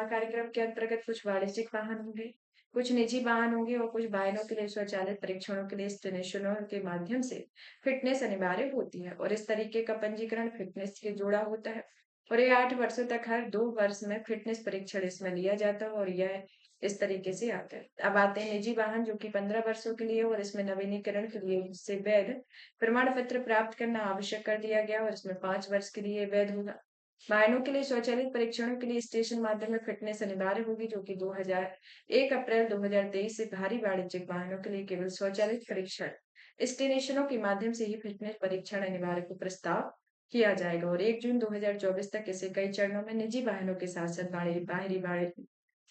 कार्यक्रम के अंतर्गत कुछ वाणिज्यिक वाहन होंगे कुछ निजी वाहन होंगे और कुछ वाहनों के लिए स्वचालित परीक्षणों के लिए स्टेशनों के माध्यम से फिटनेस अनिवार्य होती है और इस तरीके का पंजीकरण फिटनेस के जोड़ा होता है और ये 8 वर्षों तक हर 2 वर्ष में फिटनेस परीक्षण इसमें लिया जाता है और यह इस तरीके से आता है। अब आते हैं निजी वाहन जो कि 15 वर्षों के लिए और इसमें नवीनीकरण के लिए इससे वैध प्रमाण पत्र प्राप्त करना आवश्यक कर दिया गया और इसमें 5 वर्ष के लिए वैध होगा। वाहनों के लिए स्वचालित परीक्षणों के लिए स्टेशन माध्यम में फिटनेस अनिवार्य होगी जो कि 1 अप्रैल 2023 से भारी वाणिज्यिक वाहनों के लिए केवल स्वचालित परीक्षण स्टेशनों के माध्यम से ही फिटनेस परीक्षण अनिवार्य को प्रस्ताव किया जाएगा और 1 जून 2024 तक इसे कई चरणों में निजी वाहनों के साथ साथ बाहरी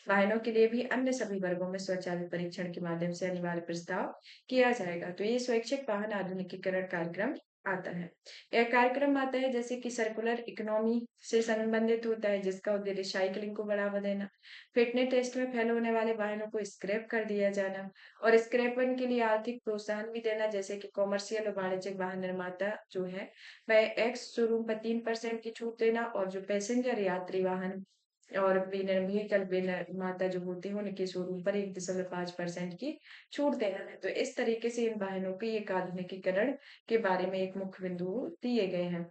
वाहनों के लिए भी अन्य सभी वर्गों में स्वचालित परीक्षण के माध्यम से अनिवार्य प्रस्ताव किया जाएगा। तो ये स्वैच्छिक वाहन आधुनिकीकरण कार्यक्रम आता है। यह कार्यक्रम आता है जैसे कि सर्कुलर इकोनॉमी से संबंधित होता है, जिसका उद्देश्य रिसाइक्लिंग को बढ़ावा देना, फिटनेस टेस्ट में फेल होने वाले वाहनों को स्क्रैप कर दिया जाना और स्क्रैपन के लिए आर्थिक प्रोत्साहन भी देना, जैसे कि कॉमर्शियल और वाणिज्यिक वाहन निर्माता जो है वह एक्स शोरूम पर 3% की छूट देना और जो पैसेंजर यात्री वाहन और व्हीकल निर्माता जो होते हैं उनके शोरूम पर 1.5% की छूट देना है। तो इस तरीके से इन वाहनों के एक आधुनिकीकरण के बारे में एक मुख्य बिंदु दिए गए हैं।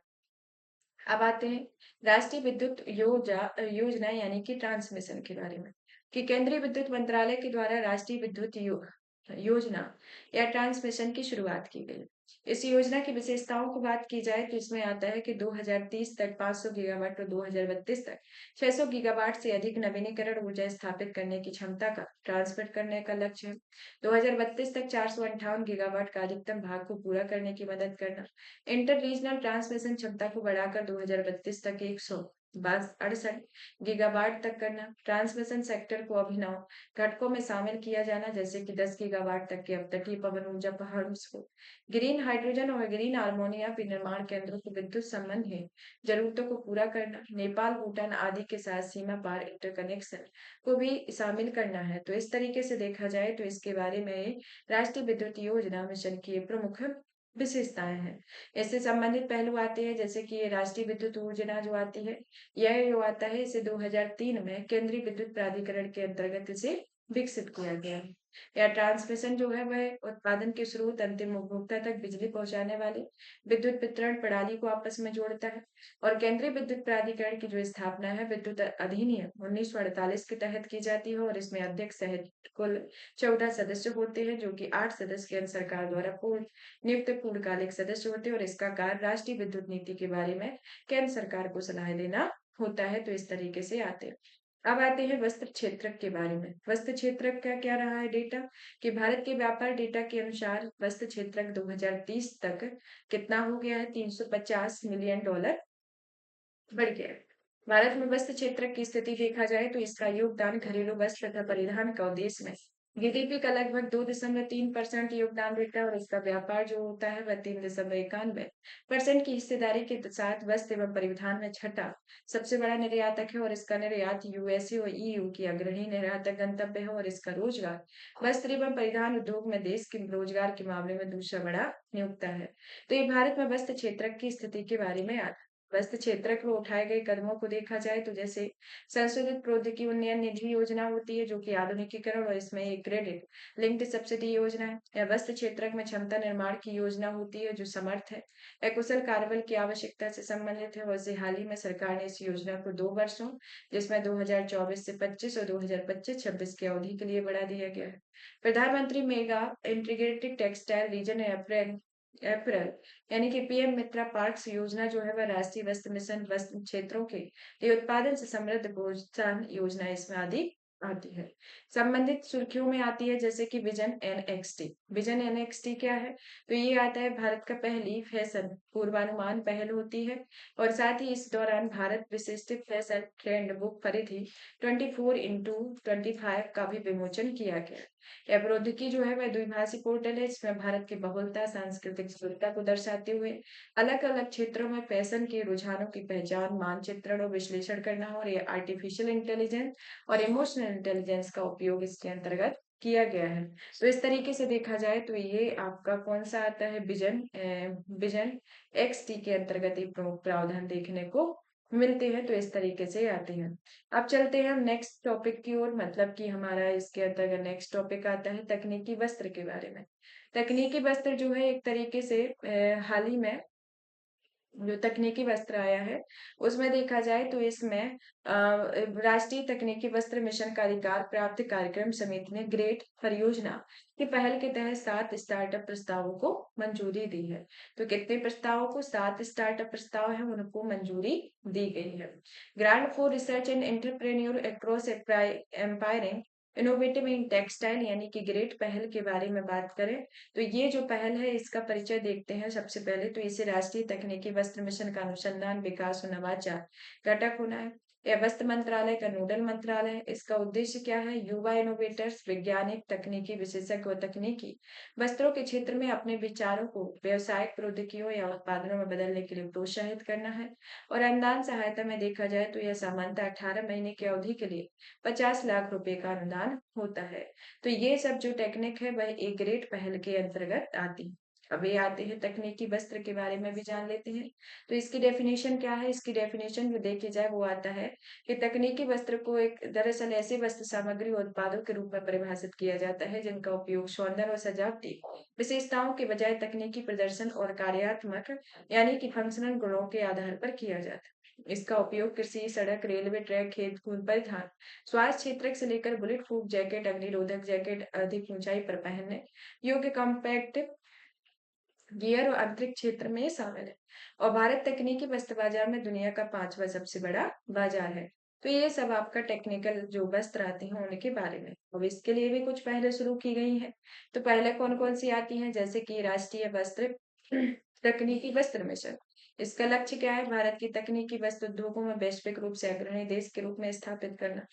अब आते हैं राष्ट्रीय विद्युत योजना यानी कि ट्रांसमिशन के बारे में कि केंद्रीय विद्युत मंत्रालय के द्वारा राष्ट्रीय विद्युत योजना या ट्रांसमिशन की शुरुआत की गई। इस योजना की विशेषताओं को बात की जाए तो इसमें आता है कि 2030 तक 500 गीगावाट और 2032 तक 600 गीगावाट से अधिक नवीनीकरण ऊर्जा स्थापित करने की क्षमता का ट्रांसमिट करने का लक्ष्य है। 2032 तक 458 गीगावाट का अधिकतम भाग को पूरा करने की मदद करना। इंटर रीजनल ट्रांसमिशन क्षमता को बढ़ाकर 2032 तक 168 गीगावाट तक करना। ट्रांसमिशन सेक्टर को अभिनव घटकों में शामिल किया जाना, जैसे कि 10 गीगावाट तक के अपतटीय पवन ऊर्जा पहाड़ों को ग्रीन हाइड्रोजन और ग्रीन अमोनिया विनिर्माण केंद्रों को विद्युत संबंधी जरूरतों को पूरा करना। नेपाल, भूटान आदि के साथ सीमा पार इंटरकनेक्शन को भी शामिल करना है। तो इस तरीके से देखा जाए तो इसके बारे में राष्ट्रीय विद्युत योजना मिशन की प्रमुख विशेषताएं हैं। इससे संबंधित पहलू आते हैं जैसे कि ये राष्ट्रीय विद्युत योजना जो आती है, यह जो आता है इसे 2003 में केंद्रीय विद्युत प्राधिकरण के अंतर्गत इसे विकसित किया गया है। या ट्रांसमिशन जो है वह उत्पादन के स्रोत अंतिम उपभोक्ता तक बिजली पहुंचाने वाले विद्युत वितरण प्रणाली को आपस में जोड़ता है। और केंद्रीय विद्युत प्राधिकरण की जो स्थापना है विद्युत अधिनियम 1948 के तहत की जाती है और इसमें अध्यक्ष सहित कुल 14 सदस्य होते हैं, जो कि 8 सदस्य केंद्र सरकार द्वारा पूर्ण नियुक्त पूर्णकालिक सदस्य होते हैं और इसका कार्य राष्ट्रीय विद्युत नीति के बारे में केंद्र सरकार को सलाह देना होता है। तो इस तरीके से आते हैं। अब आते हैं वस्त्र क्षेत्र के बारे में। वस्त्र क्षेत्र का क्या रहा है डेटा कि भारत के व्यापार डेटा के अनुसार वस्त्र क्षेत्र 2030 तक कितना हो गया है, $350 मिलियन बढ़ गया है। भारत में वस्त्र क्षेत्र की स्थिति देखा जाए तो इसका योगदान घरेलू वस्त्र तथा परिधान का उद्देश्य में जीडीपी का लगभग 2.3% योगदान देता है और इसका व्यापार जो होता है वह 3.91% की हिस्सेदारी के साथ वस्त्र एवं परिधान में छठा सबसे बड़ा निर्यातक है और इसका निर्यात यूएसए और ईयू की अग्रणी निर्यातक गंतव्य है और इसका रोजगार वस्त्र एवं परिधान उद्योग में देश के रोजगार के मामले में दूसरा बड़ा नियोक्ता है। तो ये भारत में वस्त्र क्षेत्र की स्थिति के बारे में आता है। वस्त्र क्षेत्र में उठाए गए कदमों को देखा जाए तो जैसे संशोधित प्रौद्योगिकी उन्नयन निधि योजना होती है जो कि आधुनिकीकरण और इसमें एक क्रेडिट लिंक्ड सब्सिडी योजना है। या वस्त्र क्षेत्र में क्षमता निर्माण की योजना होती है जो समर्थ है अकुशल कार्यबल की आवश्यकता से संबंधित है। वैसे हाल ही में सरकार ने इस योजना को 2 वर्षों जिसमें 2024 से 25 और 2025-26 की अवधि के लिए बढ़ा दिया गया है। प्रधानमंत्री मेगा इंटीग्रेटेड टेक्सटाइल रीजन अप्रैल अप्रैल यानी कि पीएम मित्रा पार्क्स योजना जो है वह राष्ट्रीय वस्त्र मिशन वस्त्र क्षेत्रों के लिए उत्पादन से समृद्ध प्रोत्साहन योजना इसमें आदि आती है। संबंधित सुर्खियों में आती है जैसे कि विजन एनएक्सटी। विजन एनएक्सटी क्या है, तो ये आता है भारत का पहली फैशन पूर्वानुमान पहल होती है और साथ ही इस दौरान भारत विशिष्ट फैशन ट्रेंड बुक परिधि 24x25 का भी विमोचन किया गया। यह प्रौद्योगिकी जो है वह द्विभाषी पोर्टल है इसमें भारत की बहुलता सांस्कृतिक विविधता को दर्शाते हुए अलग अलग क्षेत्रों में फैशन के रुझानों की पहचान मानचित्रण और विश्लेषण करना और ये आर्टिफिशियल इंटेलिजेंस और इमोशनल इंटेलिजेंस का उपयोग इसके अंतर्गत किया गया है। तो इस तरीके से देखा जाए तो ये आपका कौन सा आता है विजन एक्स टी के अंतर्गत एक प्रमुख प्रावधान देखने को मिलते हैं। तो इस तरीके से आते हैं। अब चलते हैं हम नेक्स्ट टॉपिक की ओर, मतलब कि हमारा इसके अंतर्गत नेक्स्ट टॉपिक आता है तकनीकी वस्त्र के बारे में। तकनीकी वस्त्र जो है एक तरीके से हाल ही में जो तकनीकी वस्त्र आया है उसमें देखा जाए तो इसमें राष्ट्रीय तकनीकी वस्त्र मिशन का अधिकार प्राप्त कार्यक्रम समिति ने ग्रेट परियोजना की पहल के तहत 7 स्टार्टअप प्रस्तावों को मंजूरी दी है। तो कितने प्रस्तावों को, 7 स्टार्टअप प्रस्ताव है उनको मंजूरी दी गई है। Grant for research and entrepreneur across एम्पायरिंग innovative in textile यानी कि ग्रेट पहल के बारे में बात करें तो ये जो पहल है इसका परिचय देखते हैं। सबसे पहले तो इसे राष्ट्रीय तकनीकी वस्त्र मिशन का अनुसंधान विकास और नवाचार घटक होना है। यह वस्त्र मंत्रालय का नोडल मंत्रालय है। इसका उद्देश्य क्या है? युवा इनोवेटर्स, वैज्ञानिक, तकनीकी विशेषज्ञ और तकनीकी वस्त्रों के क्षेत्र में अपने विचारों को व्यावसायिक प्रौद्योगिकियों या उत्पादनों में बदलने के लिए प्रोत्साहित करना है। और अनुदान सहायता में देखा जाए तो यह सामान्यतः 18 महीने की अवधि के लिए 50 लाख रुपए का अनुदान होता है। तो ये सब जो टेक्निक है वह ए ग्रेड पहल के अंतर्गत आती है। अब ये आते हैं तकनीकी वस्त्र के बारे में भी जान लेते हैं। तो इसकी डेफिनेशन क्या है? इसकी डेफिनेशन जो देखी जाए वो आता है कि तकनीकी वस्त्र को एक दरअसल ऐसे वस्त्र सामग्री और उत्पादों के रूप में परिभाषित किया जाता है जिनका उपयोग सौंदर्य और सजावटी विशेषताओं के बजाय तकनीकी प्रदर्शन और कार्यात्मक यानी कि फंक्शनल गुणों के आधार पर किया जाता है। इसका उपयोग कृषि, सड़क, रेलवे ट्रैक, खेत खून परिधान, स्वास्थ्य क्षेत्र से लेकर बुलेट प्रूफ जैकेट, अग्निरोधक जैकेट, अधिक ऊंचाई पर पहनने योग्य कॉम्पैक्ट गियर और अंतरिक्ष क्षेत्र में शामिल है। और भारत तकनीकी वस्त्र बाजार में दुनिया का 5वां सबसे बड़ा बाजार है। तो ये सब आपका टेक्निकल जो वस्त्र आते हैं उनके बारे में। अब इसके लिए भी कुछ पहले शुरू की गई है। तो पहले कौन कौन सी आती हैं? जैसे कि राष्ट्रीय वस्त्र तकनीकी वस्त्र मिशन। इसका लक्ष्य क्या है? भारत की तकनीकी वस्त्र उद्योगों में वैश्विक रूप से अग्रणी देश के रूप में स्थापित करना।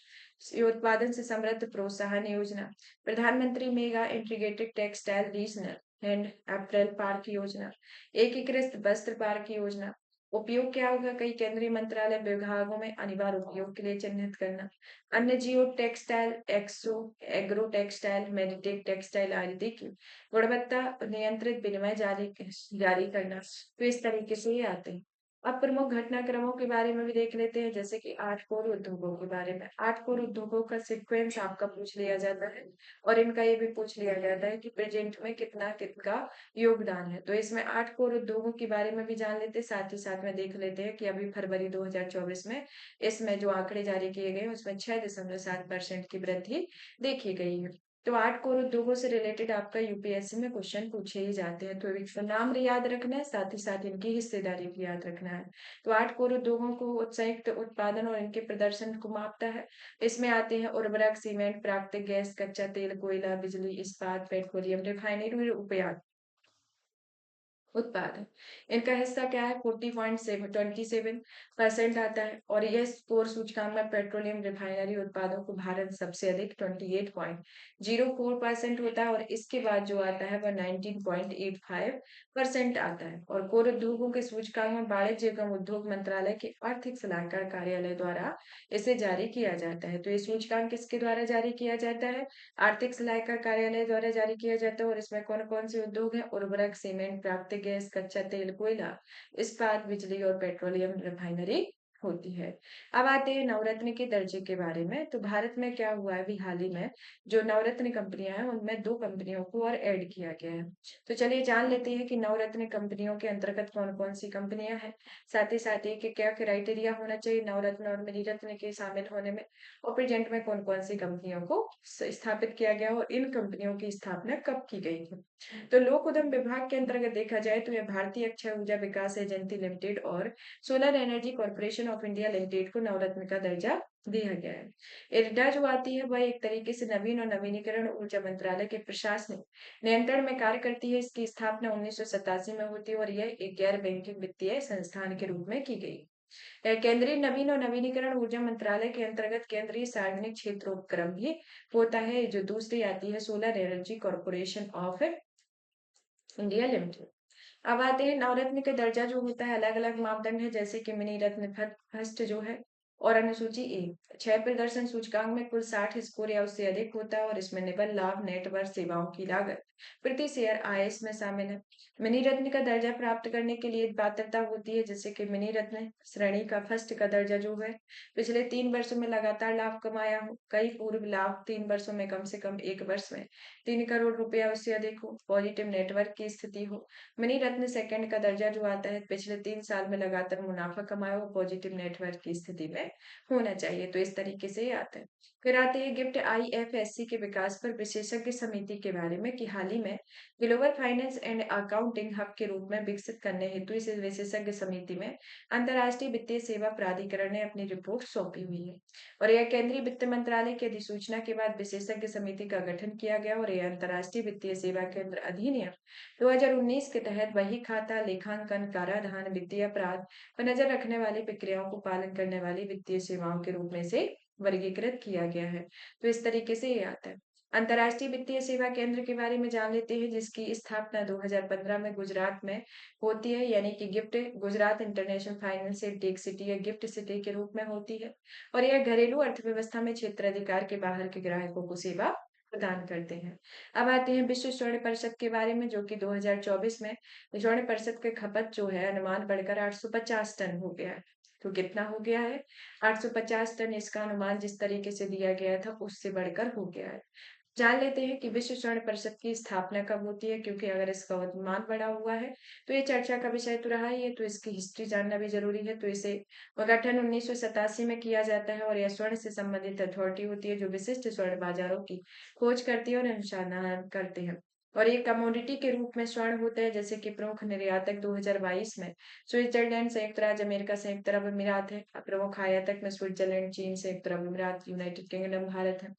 ये उत्पादन से समृद्ध प्रोत्साहन योजना, प्रधानमंत्री mega integrated textile regional and April park योजना, एकीकृत वस्त्र पार्क योजना। उपयोग क्या होगा? कई केंद्रीय मंत्रालय विभागों में अनिवार्य उपयोग के लिए चिन्हित करना। अन्य जियो टेक्सटाइल, एक्सो एग्रो टेक्सटाइल, मेडिटेक टेक्सटाइल आदि की गुणवत्ता नियंत्रित विनिमय जारी जारी करना। तो इस तरीके से ये आते हैं। अब प्रमुख घटनाक्रमों के बारे में भी देख लेते हैं, जैसे कि 8 कोर उद्योगों के बारे में। 8 कोर उद्योगों का सीक्वेंस आपका पूछ लिया जाता है और इनका ये भी पूछ लिया जाता है कि प्रेजेंट में कितना किसका योगदान है। तो इसमें 8 कोर उद्योगों के बारे में भी जान लेते हैं, साथ ही साथ में देख लेते हैं कि अभी फरवरी 2024 में इसमें जो आंकड़े जारी किए गए हैं उसमें 6.7% की वृद्धि देखी गई है। तो 8 कोर उद्योगों से रिलेटेड आपका यूपीएससी में क्वेश्चन पूछे ही जाते हैं। तो इसका नाम याद रखना है, साथ ही साथ इनकी हिस्सेदारी भी याद रखना है। तो 8 कोर उद्योगों को संयुक्त उत्पादन और इनके प्रदर्शन को मापता है। इसमें आते हैं उर्वरक, सीमेंट, प्राकृतिक गैस, कच्चा तेल, कोयला, बिजली, इस्पात, पेट्रोलियम, रिफाइनरी उपयाग उत्पादन। इनका हिस्सा क्या है? 40.27% आता है। और यह स्कोर सूचकांक में पेट्रोलियम रिफाइनरी उत्पादों को भारत सबसे अधिक 28.04% होता है और इसके बाद जो आता है वह 19.85% आता है। और कोर उद्योगों के सूचकांक में वाणिज्य एवं उद्योग मंत्रालय के आर्थिक सलाहकार कार्यालय द्वारा इसे जारी किया जाता है। तो ये सूचकांक किसके द्वारा जारी किया जाता है? आर्थिक सलाहकार कार्यालय द्वारा जारी किया जाता है। और इसमें कौन कौन से उद्योग हैं? उर्वरक, सीमेंट, प्राकृतिक गैस, कच्चा तेल, कोयला, इस्पात, बिजली और पेट्रोलियम रिफाइनरी होती है। अब आते हैं नवरत्न के दर्जे के बारे में। तो भारत में क्या हुआ है अभी हाल ही में, जो नवरत्न कंपनियां हैं उनमें 2 कंपनियों को और ऐड किया गया है। तो चलिए जान लेते हैं कि नवरत्न कंपनियों के अंतर्गत कौन कौन सी कंपनियां हैं, साथ ही साथ ये कि क्या क्राइटेरिया होना चाहिए नवरत्न और मणिरत्न के शामिल होने में, और प्रेजेंट में कौन कौन सी कंपनियों को स्थापित किया गया और इन कंपनियों की स्थापना कब की गई थी। तो लोक उद्यम विभाग के अंतर्गत देखा जाए तो यह भारतीय अक्षय ऊर्जा विकास एजेंसी लिमिटेड और solar energy corporation of India limited को नवरत्न का दर्जा दिया गया है। इरडा जो आती है वह एक तरीके से नवीन और नवीनीकरण ऊर्जा मंत्रालय के प्रशासनिक नियंत्रण में कार्य करती है। इसकी स्थापना 1987 में होती है और यह एक गैर बैंकिंग वित्तीय संस्थान के रूप में की गई। केंद्रीय नवीन और नवीनीकरण ऊर्जा मंत्रालय के अंतर्गत केंद्रीय सार्वजनिक क्षेत्र उपक्रम भी होता है। जो दूसरी आती है solar energy corporation of India limited. अब आते हैं नवरत्न का दर्जा जो होता है, अलग अलग मापदंड है, जैसे कि मिनी रत्न फर्स्ट जो है और अनुसूची ए 6 प्रदर्शन सूचकांक में कुल 60 स्कोर या उससे अधिक होता है और इसमें निबल लाभ, नेटवर्क, सेवाओं की लागत प्रति शेयर आय इसमें शामिल है। मिनी रत्न का दर्जा प्राप्त करने के लिए पात्रता होती है, जैसे कि मिनी रत्न श्रेणी का फर्स्ट का दर्जा जो है पिछले 3 वर्षों में लगातार लाभ कमाया हो, कई पूर्व लाभ 3 वर्षों में कम से कम 1 वर्ष में 3 करोड़ रुपया उससे अधिक हो, पॉजिटिव नेटवर्क की स्थिति हो। मनी रत्न सेकंड का दर्जा जो आता है पिछले 3 साल में लगातार मुनाफा कमाया हो, पॉजिटिव नेटवर्क की स्थिति में होना चाहिए। तो इस तरीके से ये आता है। फिर आते हैं गिफ्ट आईएफएससी के विकास पर विशेषज्ञ समिति के बारे में कि हाल ही में global finance and accounting hub के रूप में विकसित करने हेतु इस विशेषज्ञ समिति में अंतर्राष्ट्रीय वित्तीय सेवा प्राधिकरण ने अपनी रिपोर्ट सौंपी हुई है और यह केंद्रीय वित्त मंत्रालय की अधिसूचना के बाद विशेषज्ञ समिति का गठन किया गया और यह अंतर्राष्ट्रीय वित्तीय सेवा केंद्र अधिनियम 2019 के तहत बही खाता लेखांकन कराधान वित्तीय अपराध पर नजर रखने वाली प्रक्रियाओं को पालन करने वाली वित्तीय सेवाओं के रूप में से वर्गीकृत किया गया है। तो इस तरीके से ये आता है। अंतर्राष्ट्रीय वित्तीय सेवा केंद्र के बारे में जान लेते हैं जिसकी स्थापना 2015 में गुजरात में होती है यानी कि gift Gujarat international finance tech city या गिफ्ट सिटी के रूप में होती है और यह घरेलू अर्थव्यवस्था में क्षेत्राधिकार के बाहर के ग्राहकों को सेवा प्रदान करते हैं। अब आते हैं विश्व स्वर्ण परिषद के बारे में जो कि 2024 में स्वर्ण परिषद की खपत जो है अनुमान बढ़कर 850 टन हो गया है। तो कितना हो गया है? 850 टन इसका अनुमान जिस तरीके से दिया गया था उससे बढ़कर हो गया है। जान लेते हैं कि विश्व स्वर्ण परिषद की स्थापना कब होती है क्योंकि अगर इसका अनुमान बढ़ा हुआ है तो ये चर्चा का विषय तो रहा ही है तो इसकी हिस्ट्री जानना भी जरूरी है। तो इसे गठन 1987 में किया जाता है और यह स्वर्ण से संबंधित अथॉरिटी होती है जो विशिष्ट स्वर्ण बाजारों की खोज करती है और अनुसंधान करते हैं। और ये कमोडिटी के रूप में स्वर्ण होता है जैसे कि प्रमुख निर्यातक 2022 में स्विट्जरलैंड, संयुक्त राज्य अमेरिका, संयुक्त अरब अमीरात है। प्रमुख आयातक में स्विट्जरलैंड, चीन, संयुक्त अरब अमीरात, यूनाइटेड किंगडम, भारत है।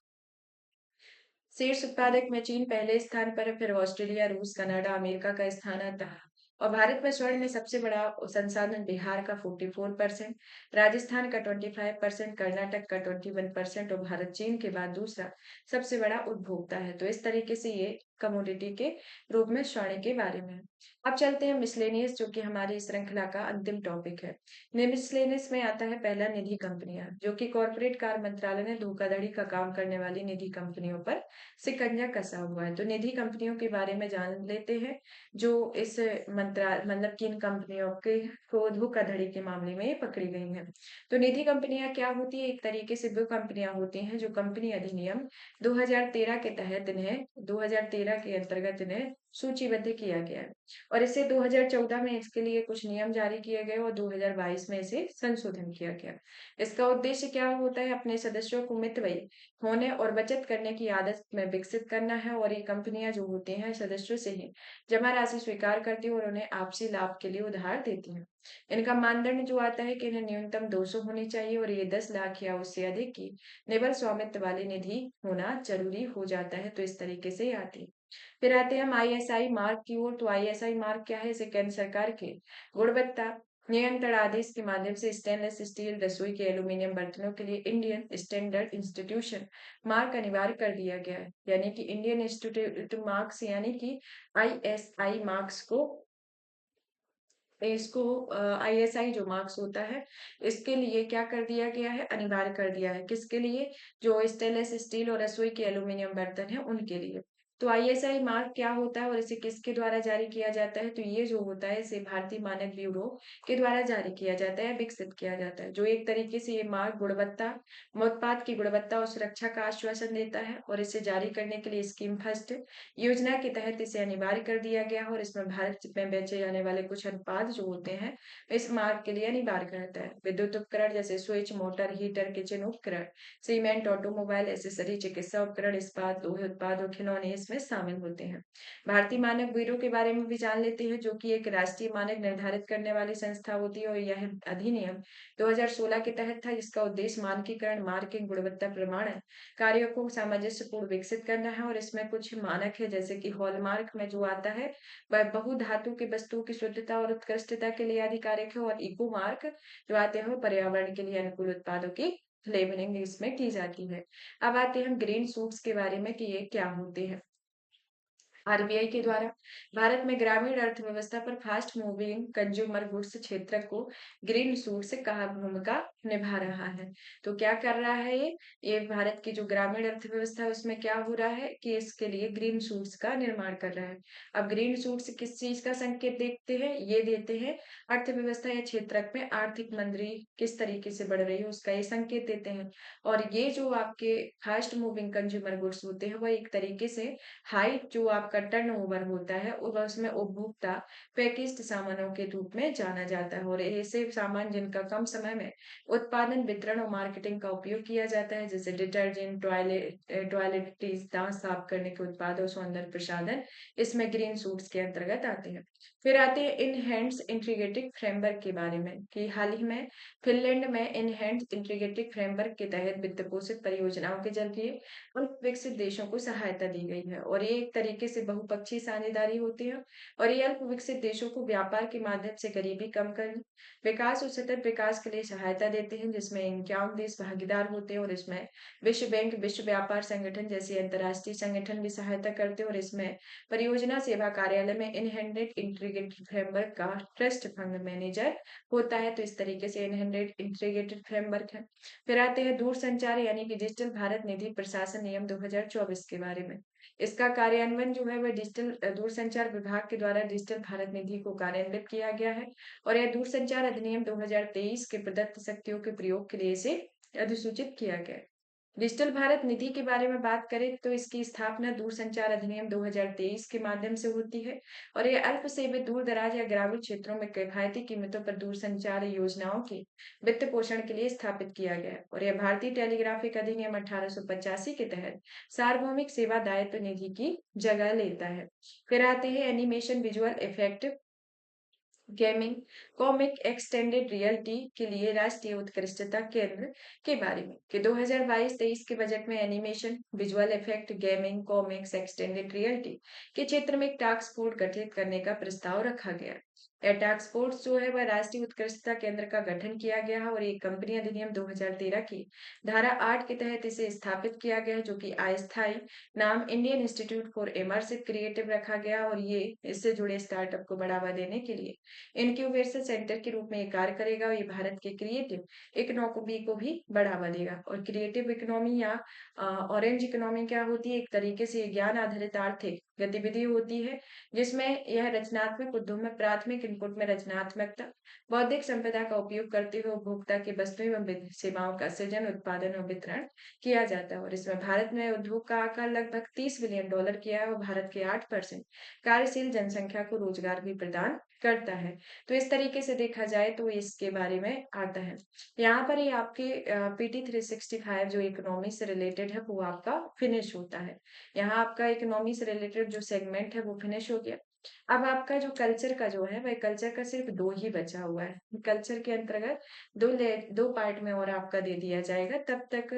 शीर्ष उत्पादक में चीन पहले स्थान पर है, फिर ऑस्ट्रेलिया, रूस, कनाडा, अमेरिका का स्थान आता है। और भारत में स्वर्ण में सबसे बड़ा संसाधन बिहार का 44%, राजस्थान का 25%, कर्नाटक का 21% और भारत चीन के बाद दूसरा सबसे बड़ा उपभोक्ता है। तो इस तरीके से ये कमोडिटी के रूप में स्वर्ण के बारे में है। अब चलते हैं मिसलेनियस जो कि हमारी इस श्रृंखला का अंतिम टॉपिक है। मिसलेनियस में आता है पहला निधि कंपनियां जो कि कॉर्पोरेट कार्य मंत्रालय ने धोखाधड़ी का काम करने वाली निधि कंपनियों पर शिकंजा कसा हुआ है। तो निधि कंपनियों के बारे में जान लेते हैं जो इस मतलब किन कंपनियों के को धोखाधड़ी के मामले में पकड़ी गई हैं। तो निधि कंपनियां क्या होती है? एक तरीके से वो कंपनियां होती हैं जो कंपनी अधिनियम 2013 के तहत इन्हें 2013 के अंतर्गत इन्हें सूचीबद्ध किया गया है और इसे 2014 में इसके लिए कुछ नियम जारी किए गए और 2022 में इसे संशोधन किया गया। इसका उद्देश्य क्या होता है? अपने सदस्यों को मितव्ययी होने और बचत करने की आदत में विकसित करना है और ये कंपनियां जो होती हैं सदस्यों से ही जमा राशि स्वीकार करती हैं और उन्हें आपसी लाभ के लिए उधार देती हैं। इनका मानदंड जो आता है कि इन्हें न्यूनतम 200 होनी चाहिए और ये 10 लाख या उससे अधिक की निवल स्वामित्व वाली निधि होना जरूरी हो जाता है। तो इस तरीके से ये आती है। फिर आते हैं हम आईएसआई मार्क की ओर। तो आईएसआई मार्क क्या है? इसे केंद्र सरकार के गुणवत्ता नियंत्रण आदेश के माध्यम से स्टेनलेस स्टील रसोई के एल्यूमीनियम बर्तनों के लिए इंडियन स्टैंडर्ड इंस्टीट्यूशन मार्क अनिवार्य कर दिया गया है यानी कि इंडियन इंस्टीट्यूट मार्क्स यानी कि आईएसआई मार्क्स को इसको आईएसआई जो मार्क्स होता है इसके लिए क्या कर दिया गया है? अनिवार्य कर दिया है। किसके लिए? जो स्टेनलेस स्टील और रसोई के एल्यूमिनियम बर्तन है उनके लिए। तो आईएसआई मार्क क्या होता है और इसे किसके द्वारा जारी किया जाता है? तो ये जो होता है इसे भारतीय मानक ब्यूरो के द्वारा जारी किया जाता है, विकसित किया जाता है। जो एक तरीके से ये मार्क गुणवत्ता उत्पाद की गुणवत्ता और सुरक्षा का आश्वासन देता है और इसे जारी करने के लिए स्कीम फर्स्ट योजना के तहत इसे अनिवार्य कर दिया गया है और इसमें भारत में बेचे जाने वाले कुछ उत्पाद जो होते हैं इस मार्ग के लिए अनिवार्य करता है। विद्युत उपकरण जैसे स्विच, मोटर, हीटर, किचन उपकरण, सीमेंट, ऑटोमोबाइल एसेसरी, चिकित्सा उपकरण, इस्पात, लोहे उत्पाद और खिलौने इसमें शामिल होते हैं। भारतीय मानक ब्यूरो के बारे में भी जान लेते हैं जो कि एक राष्ट्रीय मानक निर्धारित करने वाली संस्था होती है और यह अधिनियम 2016 के तहत था जिसका उद्देश्य मानकीकरण, मार्किंग, गुणवत्ता प्रमाणन कार्यों को सामंजस्यपूर्ण विकसित करना है और इसमें कुछ मानक है जैसे कि हॉलमार्क में जो आता है वह बहुधातु की वस्तुओं की शुद्धता और उत्कृष्टता के लिए आधिकारिक है और इको मार्क जो आते हैं पर्यावरण के लिए अनुकूल उत्पादों की लेबलिंग इसमें की जाती है। अब आते हैं हम ग्रीन सूट्स के बारे में कि ये क्या होते हैं। आरबीआई के द्वारा भारत में ग्रामीण अर्थव्यवस्था पर फास्ट मूविंग कंज्यूमर गुड्स क्षेत्र को ग्रीन सूट से कहा भूमिका निभा रहा है। तो क्या कर रहा है ये भारत की जो ग्रामीण अर्थव्यवस्था है उसमें क्या हो रहा है कि इसके लिए ग्रीन सूट्स का निर्माण कर रहा है। अब ग्रीन सूट्स किस चीज का संकेत देखते हैं? ये देते हैं अर्थव्यवस्था या क्षेत्र में आर्थिक मंदी किस तरीके से बढ़ रही है उसका ये संकेत देते हैं। और ये जो आपके फास्ट मूविंग कंज्यूमर गुड्स होते हैं वह एक तरीके से हाई जो आपके आपका टर्नओवर होता है वह उसमें उपभोक्ता पैकेज्ड सामानों के रूप में जाना जाता है और ऐसे सामान जिनका कम समय में उत्पादन, वितरण और मार्केटिंग का उपयोग किया जाता है, जैसे डिटर्जेंट, टॉयलेटरीज, दांत साफ करने के उत्पाद और सौंदर्य प्रसाधन, इसमें ग्रीन सूट्स के अंतर्गत आते हैं। फिर आते हैं इनहैंड्स इंटीग्रेटेड फ्रेमवर्क के बारे में कि हाल ही में फिनलैंड में इनहैंड्स इंटीग्रेटेड फ्रेमवर्क के तहत वित्त पोषित परियोजनाओं के जरिए अल्प विकसित देशों को सहायता दी गई है और ये एक तरीके से बहुपक्षीय साझेदारी होती है और ये अल्प विकसित देशों को व्यापार के माध्यम से गरीबी कम करने, विकास और सतत विकास के लिए सहायता देते हैं, जिसमें 51 देश भागीदार होते हैं और इसमें विश्व बैंक, विश्व व्यापार संगठन जैसे अंतर्राष्ट्रीय संगठन भी सहायता करते हैं और इसमें परियोजना सेवा कार्यालय में इनहैंडेड इंटीग्रेटेड फ्रेमवर्क का ट्रस्ट फंड मैनेजर होता है। तो इस तरीके से इनहैंडेड इंटीग्रेटेड फ्रेमवर्क है। फिर आते हैं दूरसंचार यानी कि डिजिटल भारत निधि प्रशासन नियम 2024 के बारे में। इसका कार्यान्वयन जो है वह डिजिटल दूरसंचार विभाग के द्वारा डिजिटल भारत निधि को कार्यान्वित किया गया है और यह दूरसंचार अधिनियम 2023 के प्रदत्त शक्तियों के प्रयोग के लिए इसे अधिसूचित किया गया है। डिजिटल भारत निधि के बारे में बात करें तो इसकी स्थापना दूरसंचार अधिनियम 2023 के माध्यम से होती है और ये अल्प सेवित दूर दराज या ग्रामीण क्षेत्रों में किफायती कीमतों पर दूरसंचार योजनाओं के वित्त पोषण के लिए स्थापित किया गया है और यह भारतीय टेलीग्राफिक अधिनियम 1885 के तहत सार्वभौमिक सेवा दायित्व निधि की जगह लेता है। फिर आते हैं animation, visual effect, gaming, comic, extended reality के लिए राष्ट्रीय उत्कृष्टता केंद्र के बारे में कि 2022-23 के बजट में animation, visual effect, gaming, comics, extended reality के क्षेत्र में एक टास्क फोर्स गठित करने का प्रस्ताव रखा गया। यह टास्क फोर्स जो है वह राष्ट्रीय उत्कृष्टता केंद्र का गठन किया गया है और ये कंपनी अधिनियम 2013 की धारा 8 के तहत इसे स्थापित किया गया है, जो कि अस्थायी नाम Indian institute for immersive creative रखा गया और ये इससे जुड़े स्टार्टअप को बढ़ावा देने के लिए इनक्यूबेशन सेंटर के रूप में ये कार्य करेगा और ये भारत के क्रिएटिव इकोनॉमी को भी बढ़ावा देगा। और क्रिएटिव इकोनॉमी या ऑरेंज इकोनॉमी क्या होती है? एक तरीके से ज्ञान आधारित आर्थिक गतिविधि होती है जिसमें यह रचनात्मक उद्यम में प्राथमिक इनपुट में रचनात्मकता, बौद्धिक संपदा का उपयोग करते हुए उपभोक्ता की वस्तुएं एवं सेवाओं का सृजन, उत्पादन और वितरण किया जाता है और इसमें भारत में उद्योग का आकार लगभग $30 बिलियन किया है और भारत के 8% कार्यशील जनसंख्या को रोजगार भी प्रदान करता है। तो इस तरीके से देखा जाए तो इसके बारे में आता है। यहाँ पर ये आपके पीटी 365 जो इकोनॉमी से रिलेटेड है वो आपका फिनिश होता है। यहाँ आपका इकोनॉमी से रिलेटेड जो सेगमेंट है वो फिनिश हो गया। अब आपका जो कल्चर का जो है वह कल्चर का सिर्फ 2 ही बचा हुआ है। कल्चर के अंतर्गत 2 पार्ट में और आपका दे दिया जाएगा तब तक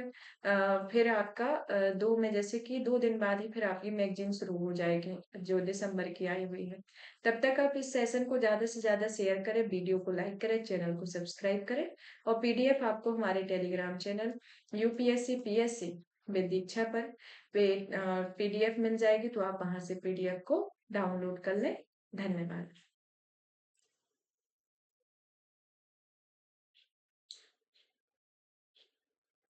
फिर आपका 2 में जैसे कि 2 दिन बाद ही फिर आपकी मैगजीन शुरू हो जाएगी जो दिसंबर की आई हुई है। तब तक आप इस सेशन को ज़्यादा से ज़्यादा शेयर करें, वीडियो को लाइक करें, चैनल को सब्सक्राइब करें और पीडीएफ आपको हमारे Telegram channel UPSC PSC with Diksha पर पीडीएफ मिल जाएगी तो आप वहां से पीडीएफ को डाउनलोड कर लें। धन्यवाद।